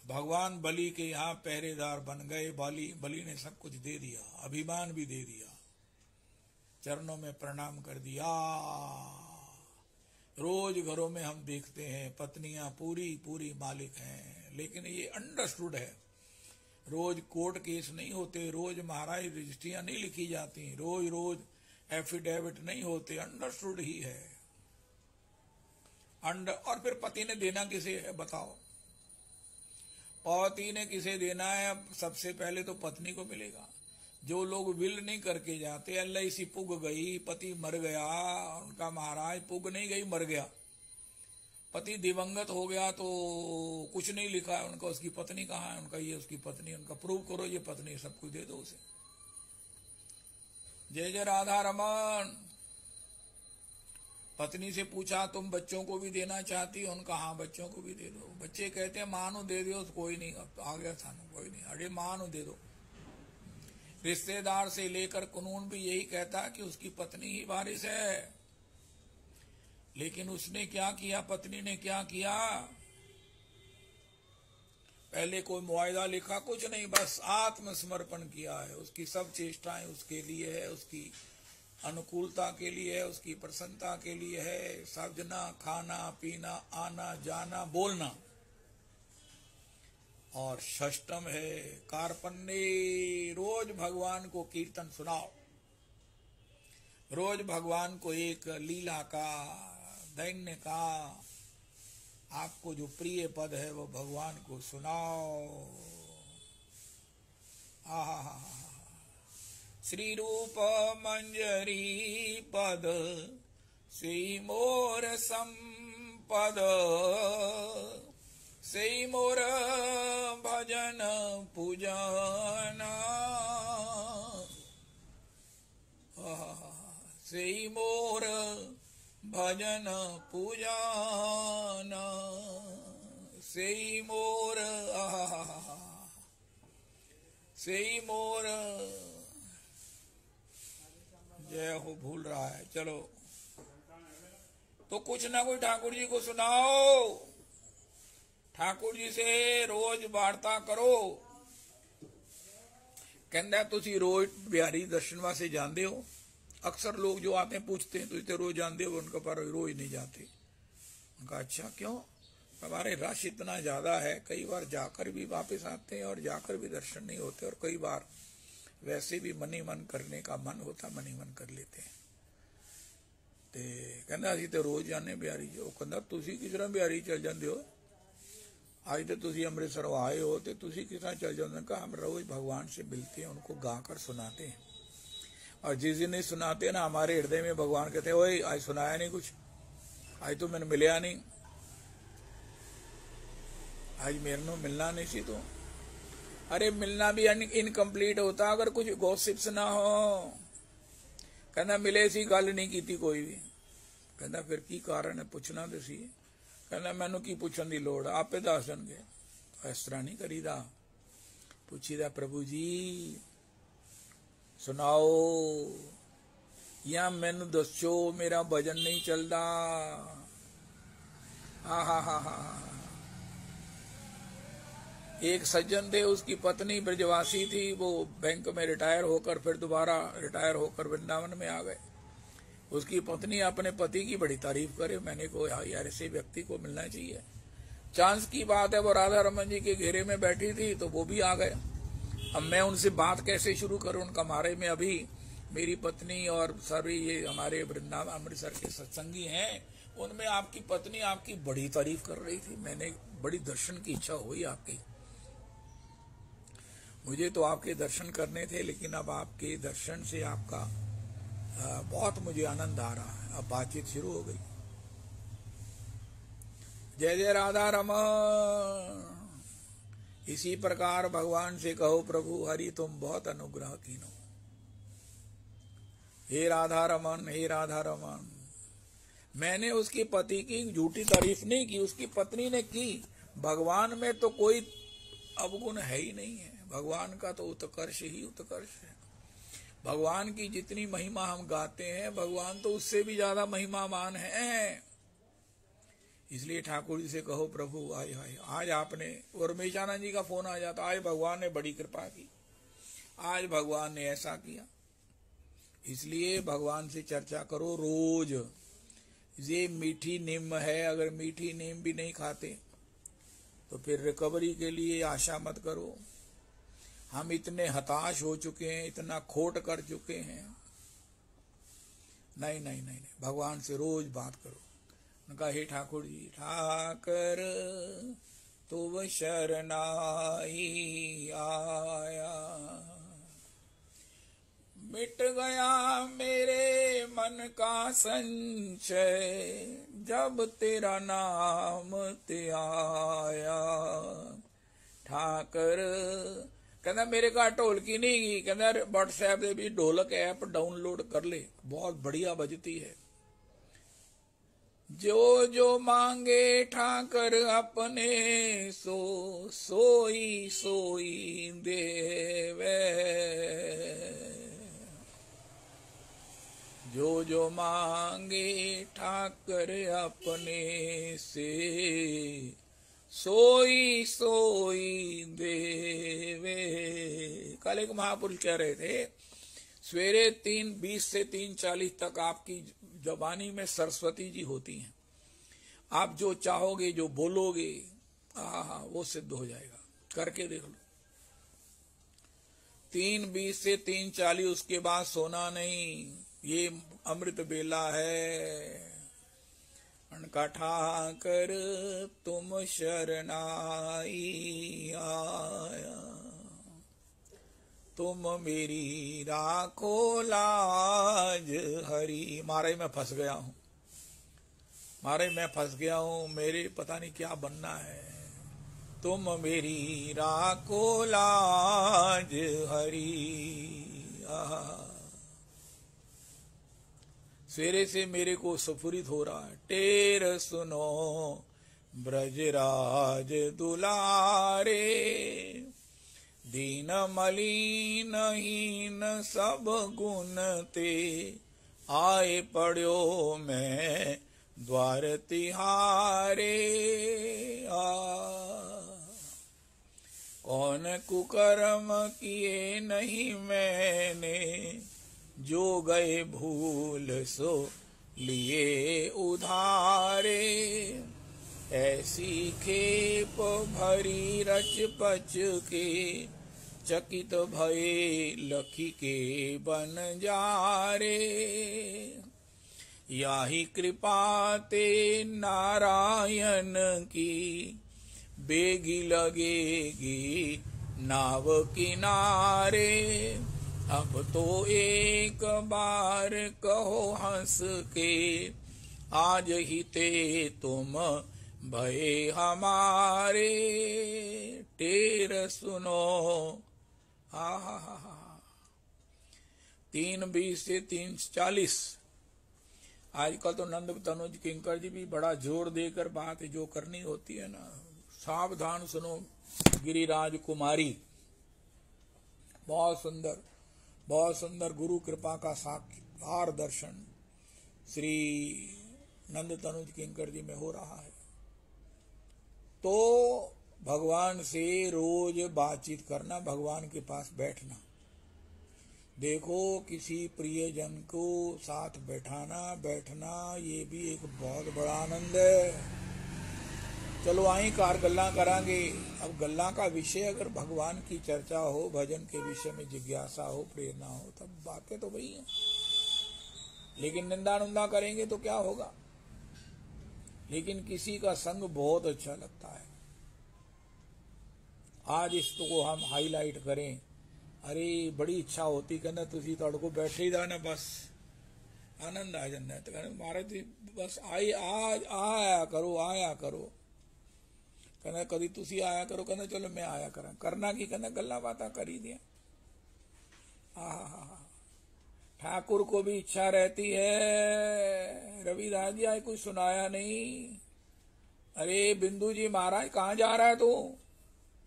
भगवान बलि के यहाँ पहरेदार बन गए, बलि ने सब कुछ दे दिया, अभिमान भी दे दिया, चरणों में प्रणाम कर दिया। रोज घरों में हम देखते हैं पत्नियां पूरी पूरी मालिक हैं, लेकिन ये अंडरस्टूड है। रोज कोर्ट केस नहीं होते, रोज महाराज रजिस्ट्रियां नहीं लिखी जाती, रोज रोज एफिडेविट नहीं होते, अंडरस्टूड ही है। और फिर पति ने देना किसे है बताओ? पति ने किसे देना है? सबसे पहले तो पत्नी को मिलेगा। जो लोग विल नहीं करके जाते, एलआईसी पुग गई, पति मर गया, उनका महाराज पुग नहीं गई, मर गया, पति दिवंगत हो गया तो कुछ नहीं लिखा है उनका, उसकी पत्नी कहाँ है, उनका ये उसकी पत्नी, उनका प्रूव करो ये पत्नी, सब कुछ दे दो उसे। जय जय राधा रमन। पत्नी से पूछा तुम बच्चों को भी देना चाहती हो? उनका हाँ बच्चों को भी दे दो। बच्चे कहते हैं मानो दे दो, तो कोई नहीं, अब आ गया था ना, कोई नहीं, अरे मानो दे दो। रिश्तेदार से लेकर कानून भी यही कहता है कि उसकी पत्नी ही वारिस है, लेकिन उसने क्या किया, पत्नी ने क्या किया? पहले कोई मुआयदा लिखा कुछ नहीं, बस आत्मसमर्पण किया है। उसकी सब चेष्टाएं उसके लिए है, उसकी अनुकूलता के लिए है, उसकी प्रसन्नता के लिए है। सजना, खाना पीना, आना जाना, बोलना। और षष्टम है कार्पण्य, रोज भगवान को कीर्तन सुनाओ, रोज भगवान को एक लीला का, दैन्य का, आपको जो प्रिय पद है वो भगवान को सुनाओ। आहा, श्री रूप मंजरी पद श्री मोर संपद, श्री मोर भजन पूजन, सेई मोर भजन पूजाना, सेई मोर सेई मोर। जय हो, भूल रहा है। चलो तो कुछ ना कुछ ठाकुर जी को सुनाओ, ठाकुर जी से रोज वार्ता करो। कहता तुसी रोज बिहारी दर्शन वास्ते जाते हो? अक्सर लोग जो आते हैं पूछते हैं, तुझे रोज जाते हो? उनका पर रोज नहीं जाते। उनका अच्छा क्यों? हमारे रश इतना ज्यादा है, कई बार जाकर भी वापस आते हैं और जाकर भी दर्शन नहीं होते, और कई बार वैसे भी मन ही मन करने का मन होता, मन ही मन कर लेते हैं। ते कहना असी तो रोज जाने बिहारी जी। कहता तुसी किस तरह बिहारी चल जाते हो? आज तो तुसी अमृतसर आए हो, तो तुसी किस तरह चल जाते? कहा हम रोज भगवान से मिलते हैं, उनको गाकर सुनाते हैं, और जिस दिन नहीं सुनाते ना, हमारे हृदय में भगवान कहते हैं ओए आज सुनाया नहीं कुछ, आज तो मैंने मिलया नहीं, आज मेरे को मिलना नहीं सी। तो अरे मिलना भी इनकम्प्लीट होता अगर कुछ गॉसिप्स ना हो। कहना मिले सी, गल नहीं की कोई भी। कहना फिर की कारण है, पूछना तो सी। कहना मैनू की पूछन की लोड़, आपे दस देंगे। इस तरह नहीं करीदा, पूछीदा प्रभु जी सुनाओ, या मैनू दसो मेरा भजन नहीं चलता। हा। एक सज्जन थे, उसकी पत्नी ब्रजवासी थी, वो बैंक में रिटायर होकर फिर दोबारा रिटायर होकर वृंदावन में आ गए। उसकी पत्नी अपने पति की बड़ी तारीफ करे। मैंने कहा यार ऐसे व्यक्ति को मिलना चाहिए। चांस की बात है वो राधा रमन जी के घेरे में बैठी थी, तो वो भी आ गए। अब मैं उनसे बात कैसे शुरू करूं? उनका मारे में अभी मेरी पत्नी और सभी ये हमारे वृंदावन अमृतसर के सत्संगी हैं, उनमें आपकी पत्नी आपकी बड़ी तारीफ कर रही थी। मैंने बड़ी दर्शन की इच्छा हुई आपकी, मुझे तो आपके दर्शन करने थे, लेकिन अब आपके दर्शन से आपका बहुत मुझे आनंद आ रहा है। अब बातचीत शुरू हो गई। जय जय राधा रमन। इसी प्रकार भगवान से कहो प्रभु हरि तुम बहुत अनुग्रह कीनो। हे राधा रमन, हे राधा रमन। मैंने उसकी पति की झूठी तारीफ नहीं की, उसकी पत्नी ने की। भगवान में तो कोई अवगुण है ही नहीं है, भगवान का तो उत्कर्ष ही उत्कर्ष है। भगवान की जितनी महिमा हम गाते हैं, भगवान तो उससे भी ज्यादा महिमावान है। इसलिए ठाकुर जी से कहो प्रभु आए हाय आज आपने, और रमेशानंद जी का फोन आ जाता, आज भगवान ने बड़ी कृपा की, आज भगवान ने ऐसा किया। इसलिए भगवान से चर्चा करो रोज। ये मीठी नीम है, अगर मीठी नीम भी नहीं खाते तो फिर रिकवरी के लिए आशा मत करो। हम इतने हताश हो चुके हैं, इतना खोट कर चुके हैं। नहीं नहीं नहीं, नहीं। भगवान से रोज बात करो। उनका हे ठाकुर जी, ठाकर तुम शरणाई आया, मिट गया मेरे मन का संशय, जब तेरा नाम ते आया। ठाकर कहना मेरे का ढोलकी नहीं गई, कहना व्हाट्सएप से भी ढोलक ऐप डाउनलोड कर ले, बहुत बढ़िया बजती है। जो जो मांगे ठाकर अपने, सो सोई सोई देवे। जो जो मांगे ठाकर अपने से, सोई सोई देवे। कल एक महापुरुष कह रहे थे, सवेरे 3:20 से 3:40 तक आपकी जबानी में सरस्वती जी होती हैं। आप जो चाहोगे, जो बोलोगे, वो सिद्ध हो जाएगा। करके देख लो। 3:20 से 3:40, उसके बाद सोना नहीं। ये अमृत बेला है। अनका ठाकर तुम शरणाई आया, तुम मेरी राखो लाज हरी। मारे मैं फंस गया हूं, मारे मैं फंस गया हूं, मेरे पता नहीं क्या बनना है। तुम मेरी राखो लाज हरी। सवेरे से मेरे को स्फुरित हो रहा है। टेर सुनो ब्रजराज दुलारे, दीन मलिन हीन सब गुण ते, आए पड़ो मैं द्वार तिहारे। कौन कुकर्म किए नहीं मैंने, जो गए भूल सो लिए उधारे। ऐसी खेप भरी रच पच के, चकित भये लखी के बन जारे। याही कृपा ते नारायण की, बेगी लगेगी नाव किनारे। अब तो एक बार कहो हंस के, आज ही ते तुम भये हमारे। टेर सुनो 3:20 से 3:40। आजकल तो नंद तनुज किंकर जी भी बड़ा जोर देकर बात जो करनी होती है ना, सावधान सुनो। गिरिराज कुमारी, बहुत सुंदर, बहुत सुंदर गुरु कृपा का साक्षात दर्शन श्री नंद तनुज किंकर जी में हो रहा है। तो भगवान से रोज बातचीत करना, भगवान के पास बैठना। देखो किसी प्रियजन को साथ बैठना ये भी एक बहुत बड़ा आनंद है। चलो आई कार गल्ला करांगे। अब गल्ला का विषय अगर भगवान की चर्चा हो, भजन के विषय में जिज्ञासा हो, प्रेरणा हो, तब बातें तो वही हैं। लेकिन निंदा नुंदा करेंगे तो क्या होगा। लेकिन किसी का संग बहुत अच्छा लगता है। आज इसको हम हाईलाइट करें। अरे बड़ी इच्छा होती कहना तुसी तड़को बैठे ही रहना, बस आनंद आ जाना। तो कहना महाराज जी बस आया करो। कहना कभी तुसी आया करो, कहना चलो मैं आया करा। करना की कहना गल्ला बाता कर ही दिया। ठाकुर को भी इच्छा रहती है। रविदास जी आज कुछ सुनाया नहीं। अरे बिंदु जी महाराज कहाँ जा रहा है तू?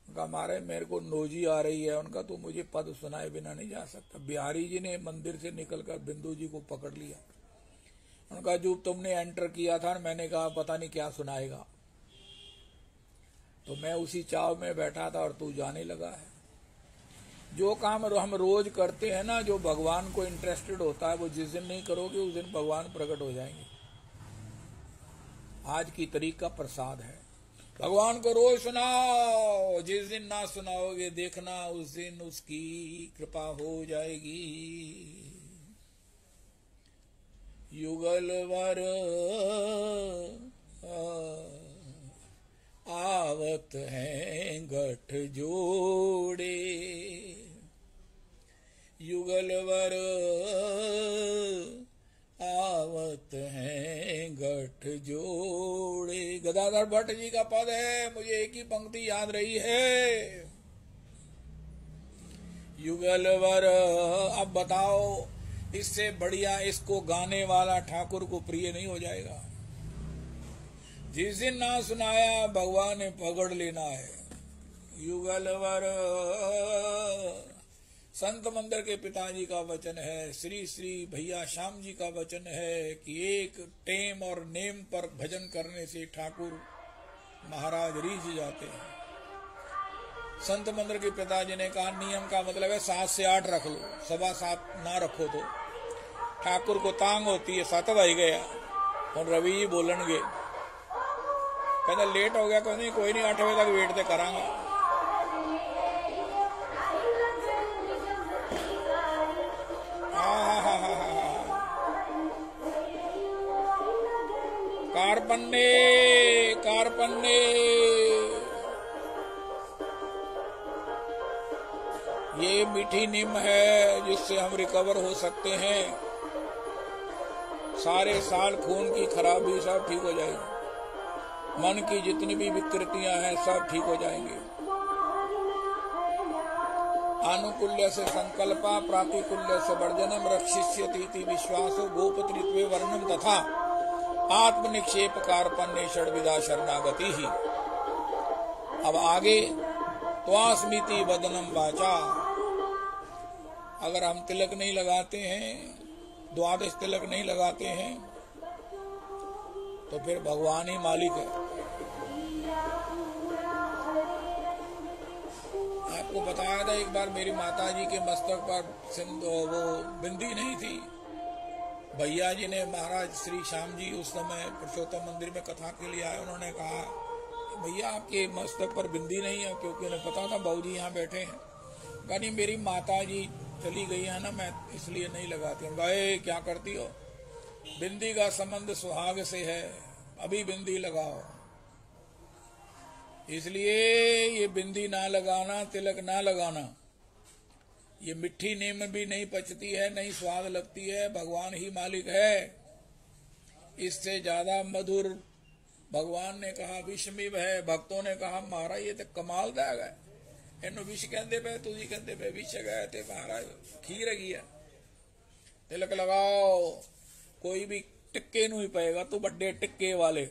उनका महाराज मेरे को नोजी आ रही है। उनका तो मुझे पद सुनाए बिना नहीं जा सकता। बिहारी जी ने मंदिर से निकलकर बिंदु जी को पकड़ लिया। उनका जो तुमने एंटर किया था, मैंने कहा पता नहीं क्या सुनाएगा। तो मैं उसी चाव में बैठा था और तू जाने लगा है। जो काम हम रोज करते हैं ना, जो भगवान को इंटरेस्टेड होता है, वो जिस दिन नहीं करोगे उस दिन भगवान प्रकट हो जाएंगे। आज की तारीख का प्रसाद है। भगवान को रोज सुनाओ। जिस दिन ना सुनाओगे देखना उस दिन उसकी कृपा हो जाएगी। युगलवर आवत हैं गठ जोड़े, युगलवर आवत हैं गठ जोड़े। गदाधर भट्ट जी का पद है, मुझे एक ही पंक्ति याद रही है। युगलवर। अब बताओ इससे बढ़िया इसको गाने वाला ठाकुर को प्रिय नहीं हो जाएगा। जिस दिन ना सुनाया भगवान ने पकड़ लेना है। युगलवर संत मंदिर के पिताजी का वचन है, श्री श्री भैया श्याम जी का वचन है कि एक टेम और नेम पर भजन करने से ठाकुर महाराज रीझ जाते हैं। संत मंदिर के पिताजी ने कहा नियम का मतलब है 7 से 8 रख लो, 7:15 ना रखो तो ठाकुर को तांग होती है। 7 बज गया और रवि जी बोलणगे, कहना लेट हो गया। कोई नहीं 8 बजे तक वेट ते करांगा। कारपन्ने ये मीठी नीम है जिससे हम रिकवर हो सकते हैं। सारे साल खून की खराबी सब ठीक हो जाएगी। मन की जितनी भी विकृतियां हैं सब ठीक हो जाएंगे। आनुकूल्य से संकल्पा प्रातिकूल्य से वर्जनम रक्षिष्यति विश्वासो गोपत्रित्वे वर्णम तथा आत्मनिक्षेप कार्पण्य षड्विधा शरणागति ही। अब आगे त्वास्मिति वदनम वाचा। अगर हम तिलक नहीं लगाते हैं, द्वादश तिलक नहीं लगाते हैं, तो फिर भगवान ही मालिक है। आपको बताया था एक बार मेरी माताजी के मस्तक पर वो बिंदी नहीं थी। भैया जी ने, महाराज श्री श्याम जी उस समय पुरुषोत्तम मंदिर में कथा के लिए आए। उन्होंने कहा भैया आपके मस्तक पर बिंदी नहीं है, क्योंकि उन्हें पता था बाबूजी यहाँ बैठे हैं। कहा मेरी माताजी चली गई है ना, मैं इसलिए नहीं लगाती हूँ। गए क्या करती हो? बिंदी का संबंध सुहाग से है, अभी बिंदी लगाओ। इसलिए ये बिंदी ना लगाना, तिलक ना लगाना, ये मिट्टी नीम भी नहीं पचती है, नहीं स्वाद लगती है। भगवान ही मालिक है। इससे ज्यादा मधुर भगवान ने कहा विषमिव है। भक्तों ने कहा महाराज ये तो कमाल दा है, इन्हों विष कहते पे, तुझी कहते पे विष गए थे महाराज, खीर गया। तिलक लगाओ, कोई भी टिक्के नहीं पाएगा, तो बड़े टिक्के वाले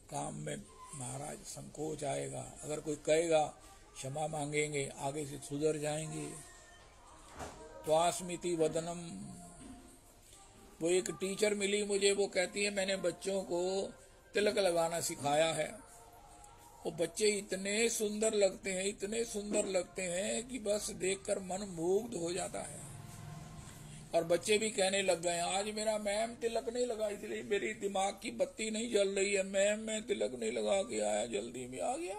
काम में महाराज संकोच आएगा। अगर कोई कहेगा क्षमा मांगेंगे, आगे से सुधर जाएंगे। त्वास्मिति वदनम। वो एक टीचर मिली मुझे, वो कहती है मैंने बच्चों को तिलक लगाना सिखाया है। वो बच्चे इतने सुंदर लगते हैं, इतने सुंदर लगते हैं कि बस देखकर मन मुग्ध हो जाता है। और बच्चे भी कहने लग गए आज मेरा मैम तिलक नहीं लगाई थी, मेरी दिमाग की बत्ती नहीं जल रही है, मैम मैं तिलक नहीं लगा के आया, जल्दी में आ गया।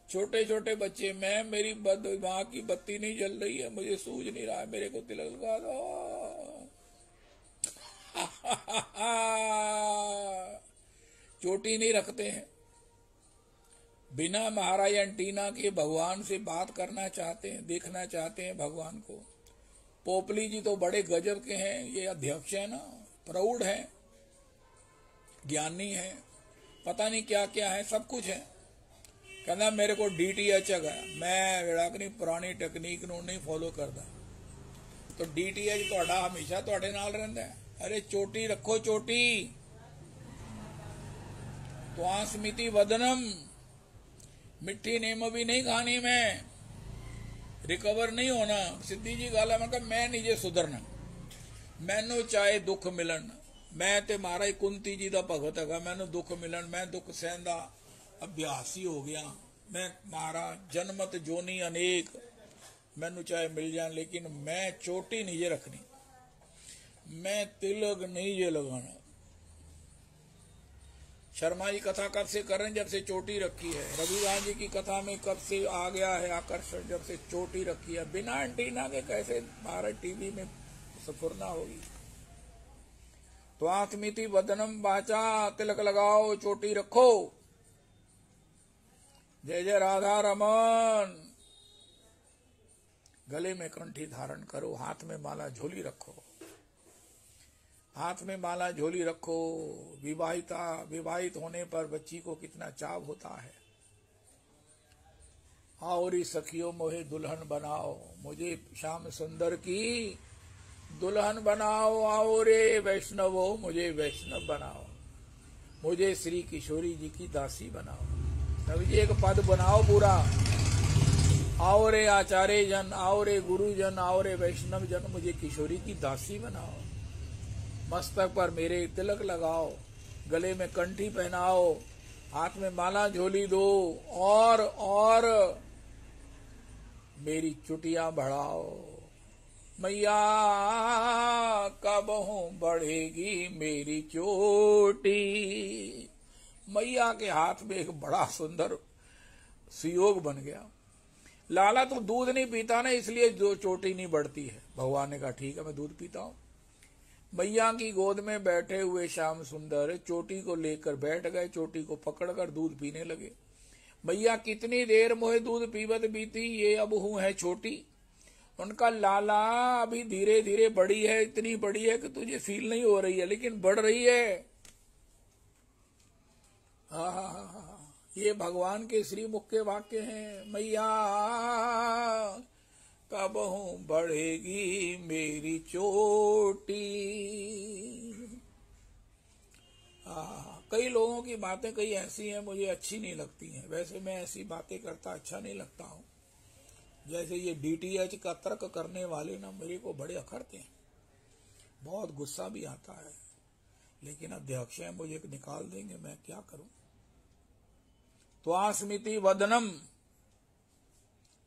छोटे छोटे बच्चे, मैम मेरी दिमाग की बत्ती नहीं जल रही है, मुझे सूझ नहीं रहा है, मेरे को तिलक लगा दो। चोटी नहीं रखते हैं। बिना महाराज एंटीना के भगवान से बात करना चाहते हैं, देखना चाहते हैं भगवान को। पोपली जी तो बड़े गजब के हैं, ये अध्यक्ष है ना, प्रौढ़ है, ज्ञानी है, पता नहीं क्या क्या है, सब कुछ है। कहना मेरे को DTH है, मैं विड़ाकनी पुरानी टेक्निक नू नहीं फॉलो करता। तो DTH ਤੁਹਾਡਾ हमेशा ਤੁਹਾਡੇ ਨਾਲ ਰਹਿੰਦਾ है। अरे चोटी रखो, चोटी। त्वास्मिति वदनम। मिट्टी नीम भी नहीं खानी, मैं रिकवर नहीं होना। सिद्धि जी गाला मैं नहीं जे सुधरना, मैनू चाहे दुख मिलन। मैं ते महाराज कुंती जी का भगत है, मैनू दुख मिलन, मैं दुख सहन का अभ्यासी हो गया। मैं महाराज जन्मत जोनी अनेक, मैनू चाहे मिल जाए, लेकिन मैं चोटी नहीं जे रखनी, मैं तिलक नहीं जे लगाना। शर्मा जी कथा कब से कर रहे हैं? जब से चोटी रखी है। रघुनाथ जी की कथा में कब से आ गया है आकर्षण? जब से चोटी रखी है। बिना एंटीना के कैसे महाराज टीवी में सफुरना होगी? तो आत्मिति वदनम वाचा। तिलक लगाओ, चोटी रखो। जय जय राधा रमन। गले में कंठी धारण करो, हाथ में माला झोली रखो, हाथ में माला झोली रखो। विवाहित होने पर बच्ची को कितना चाव होता है। आओरी सखियों मोहे दुल्हन बनाओ, मुझे श्याम सुंदर की दुल्हन बनाओ। आओ रे वैष्णवो मुझे वैष्णव बनाओ, मुझे श्री किशोरी जी की दासी बनाओ। तभी एक पद बनाओ पूरा। आओ रे आचार्य जन, आओ रे गुरुजन, आओ रे वैष्णव जन, मुझे किशोरी की दासी बनाओ। मस्तक पर मेरे तिलक लगाओ, गले में कंठी पहनाओ, हाथ में माला झोली दो, और मेरी चुटियां बढ़ाओ। मैया कब बढ़ेगी मेरी चोटी। मैया के हाथ में एक बड़ा सुंदर सुयोग बन गया। लाला तो दूध नहीं पीता ना, इसलिए जो चोटी नहीं बढ़ती है। भगवान ने कहा ठीक है मैं दूध पीता हूं। मैया की गोद में बैठे हुए श्याम सुंदर चोटी को लेकर बैठ गए, चोटी को पकड़कर दूध पीने लगे। मैया कितनी देर मोहे दूध पीवत बीती, ये अब हूं है छोटी। उनका लाला अभी धीरे धीरे बड़ी है, इतनी बड़ी है कि तुझे फील नहीं हो रही है, लेकिन बढ़ रही है। ये भगवान के श्री मुख के वाक्य हैं। मैया कबहू बढ़ेगी मेरी चोटी। कई लोगों की बातें कई ऐसी हैं मुझे अच्छी नहीं लगती हैं। वैसे मैं ऐसी बातें करता अच्छा नहीं लगता हूँ। जैसे ये डीटीएच का तर्क करने वाले ना मेरे को बड़े अखरते हैं, बहुत गुस्सा भी आता है, लेकिन अध्यक्ष है मुझे निकाल देंगे, मैं क्या करूं। त्वास्मिति वदनम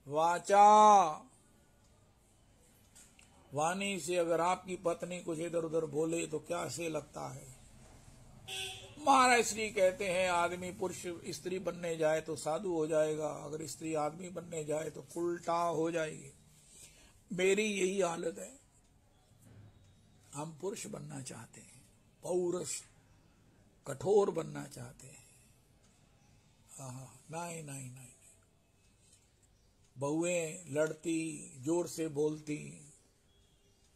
वाचा, वाणी से अगर आपकी पत्नी कुछ इधर उधर बोले तो क्या से लगता है। महाराज श्री कहते हैं आदमी पुरुष स्त्री बनने जाए तो साधु हो जाएगा, अगर स्त्री आदमी बनने जाए तो उल्टा हो जाएगी। मेरी यही हालत है। हम पुरुष बनना चाहते हैं, पौरुष कठोर बनना चाहते हैं। नहीं नहीं नहीं, बहुएं लड़ती जोर से बोलती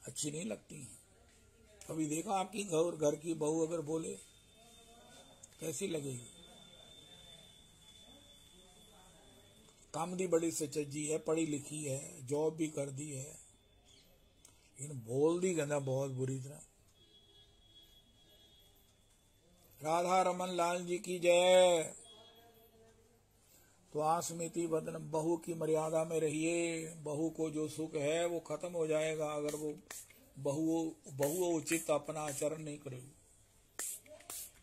अच्छी नहीं लगती हैं। कभी देखा आपकी घर की बहू अगर बोले कैसी लगेगी। कामदी बड़ी सचज्जी है, पढ़ी लिखी है, जॉब भी कर दी है, लेकिन बोल दी गंदा बहुत बुरी तरह। राधा रमन लाल जी की जय। तो आसमिति वदन, बहू की मर्यादा में रहिए। बहू को जो सुख है वो खत्म हो जाएगा अगर वो बहू उचित अपना आचरण नहीं करेगी।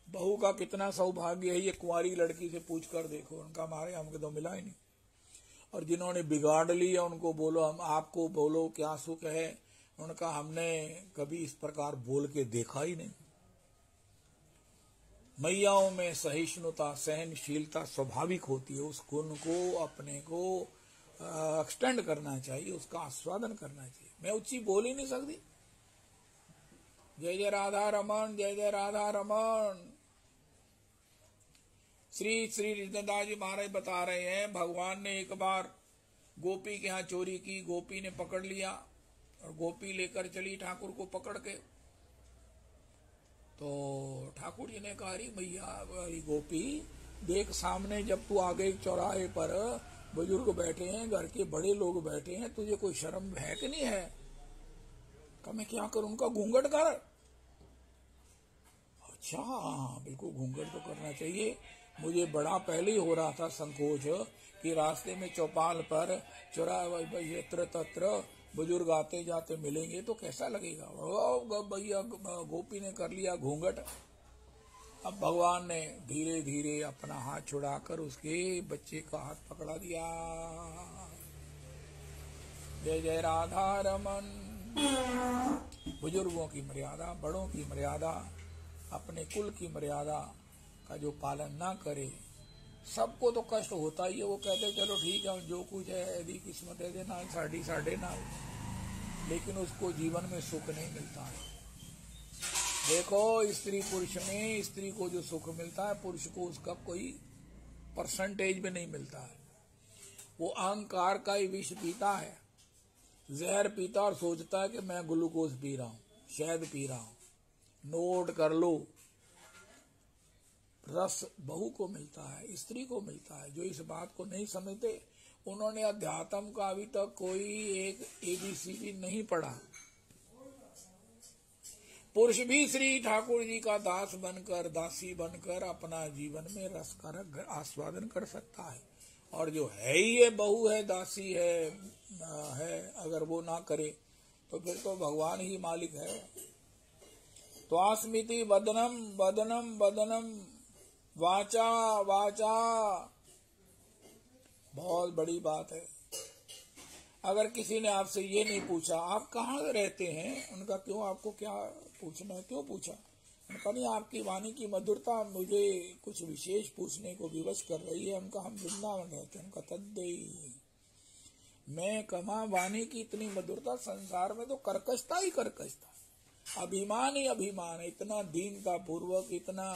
बहू का कितना सौभाग्य है, ये कुंवारी लड़की से पूछ कर देखो, उनका हमारे हमको तो मिला ही नहीं। और जिन्होंने बिगाड़ लिया उनको बोलो हम आपको बोलो क्या सुख है, उनका हमने कभी इस प्रकार बोल के देखा ही नहीं। मैयाओं में सहिष्णुता सहनशीलता स्वाभाविक होती है, उस गुण को अपने को एक्सटेंड करना चाहिए, उसका आस्वादन करना चाहिए। मैं ऊंची बोल ही नहीं सकती। जय जय राधा रमन, जय जय राधा रमन। श्री कृष्णदास जी महाराज बता रहे हैं भगवान ने एक बार गोपी के यहाँ चोरी की, गोपी ने पकड़ लिया और गोपी लेकर चली ठाकुर को पकड़ के। तो ठाकुर जी ने कहा अरे भैया अरे गोपी देख सामने जब तू आ गई चौराहे पर बुजुर्ग बैठे हैं, घर के बड़े लोग बैठे हैं, तुझे कोई शर्म है कि नहीं है। कहा मैं क्या करूं, उनका घूंघट कर। अच्छा हाँ बिल्कुल घूंघट तो करना चाहिए। मुझे बड़ा पहले ही हो रहा था संकोच कि रास्ते में चौपाल पर चौराहे यत्र तत्र बुजुर्ग आते जाते मिलेंगे तो कैसा लगेगा। भैया गोपी ने कर लिया घूंघट। अब भगवान ने धीरे धीरे अपना हाथ छुड़ाकर उसके बच्चे का हाथ पकड़ा दिया। जय जय राधा रमन। बुजुर्गों की मर्यादा, बड़ों की मर्यादा, अपने कुल की मर्यादा का जो पालन ना करे, सबको तो कष्ट होता ही है। वो कहते चलो ठीक है जो कुछ है यदि किस्मत है ना साढ़े ना, लेकिन उसको जीवन में सुख नहीं मिलता है। देखो स्त्री पुरुष में, स्त्री को जो सुख मिलता है पुरुष को उसका कोई परसेंटेज में नहीं मिलता है। वो अहंकार का ही विष पीता है, जहर पीता और सोचता है कि मैं ग्लूकोज पी रहा हूँ, शहद पी रहा हूँ। नोट कर लो, रस बहू को मिलता है, स्त्री को मिलता है। जो इस बात को नहीं समझते उन्होंने अध्यात्म का अभी तक कोई एक ABCD नहीं पढ़ा। पुरुष भी श्री ठाकुर जी का दास बनकर, दासी बनकर अपना जीवन में रस का आस्वादन कर सकता है। और जो है ही ये बहू है, दासी है, अगर वो ना करे तो फिर तो भगवान ही मालिक है। तो आस्मिति वदनम वदनम वदनम वाचा वाचा, बहुत बड़ी बात है। अगर किसी ने आपसे ये नहीं पूछा आप कहाँ रहते हैं, उनका क्यों आपको क्या पूछना है, क्यों पूछा। उनका नहीं आपकी वाणी की मधुरता मुझे कुछ विशेष पूछने को विवश कर रही है। उनका हम वृंदावन रहते हैं। उनका तद्दई मैं कमा वाणी की इतनी मधुरता, संसार में तो कर्कशता ही कर्कशता, अभिमान ही अभिमान, इतना दीनता पूर्वक, इतना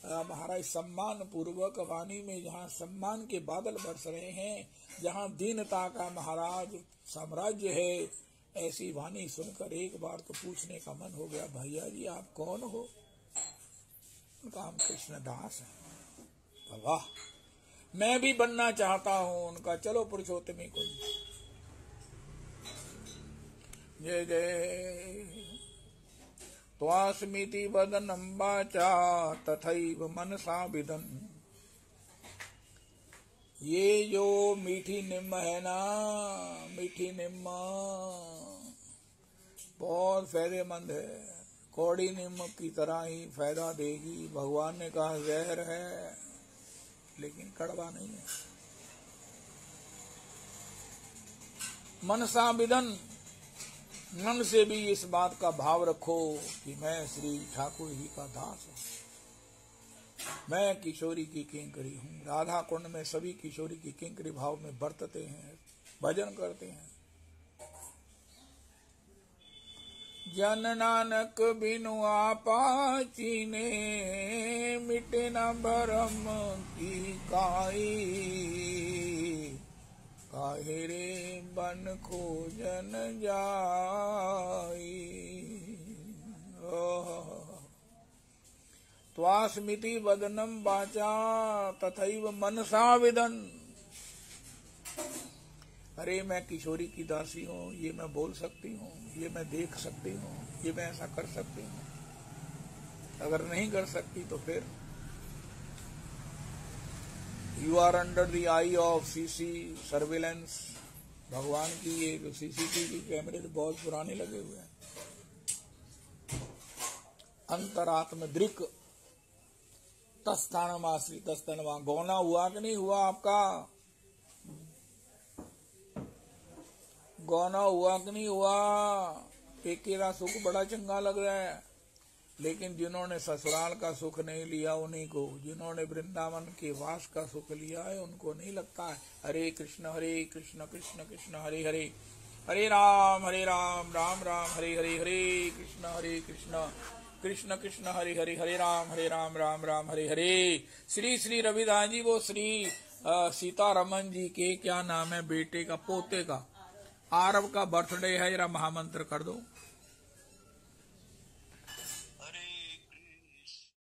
महाराज सम्मान पूर्वक वाणी में जहाँ सम्मान के बादल बरस रहे हैं, जहाँ दीनता का महाराज साम्राज्य है, ऐसी वाणी सुनकर एक बार तो पूछने का मन हो गया भैया जी आप कौन हो। उनका हम कृष्णदास हैं। वाह मैं भी बनना चाहता हूँ। उनका चलो पुरुषोत्तमी कुंज। जय जय। त्वास्मिति वदनं वाचा तथैव मनसा विदन्। ये जो मीठी निम्न है ना, मीठी निम्न बहुत फायदेमंद है, कौड़ी निम्न की तरह ही फायदा देगी। भगवान ने कहा जहर है लेकिन कड़वा नहीं है। मनसा विदन, मन से भी इस बात का भाव रखो कि मैं श्री ठाकुर जी का दास हूँ, मैं किशोरी की किंकरी हूँ। राधा कुंड में सभी किशोरी की किंकरी भाव में बरतते हैं, भजन करते हैं। जन नानक बिनु आपा चीने, मिटे न भरम की काई। काहे रे बन खोजन जाई। त्वास्मिति वदनं वाचा तथैव मनसा विदन्। अरे मैं किशोरी की दासी हूँ, ये मैं बोल सकती हूँ, ये मैं देख सकती हूँ, ये मैं ऐसा कर सकती हूँ। अगर नहीं कर सकती तो फिर you are under the eye of CC surveillance. भगवान की ये जो सीसीटीवी कैमरे तो बहुत पुराने लगे हुए हैं। अंतरात्म दृक तस्थानम आश्रित तस्तनवा। गौना हुआ कि नहीं हुआ आपका? गौना हुआ कि नहीं हुआ? पेकेरा सुख बड़ा चंगा लग रहा है, लेकिन जिन्होंने ससुराल का सुख नहीं लिया उन्हीं को, जिन्होंने वृंदावन के वास का सुख लिया है उनको नहीं लगता है। हरे कृष्ण कृष्ण कृष्ण हरे हरे, हरे राम राम राम हरे हरे, हरे कृष्ण कृष्ण कृष्ण हरे हरे, हरे राम राम हरे हरे। श्री श्री रविदास जी, वो श्री सीतारमन जी के क्या नाम है बेटे का, पोते का, आरव का बर्थडे है। जरा महामंत्र कर दो।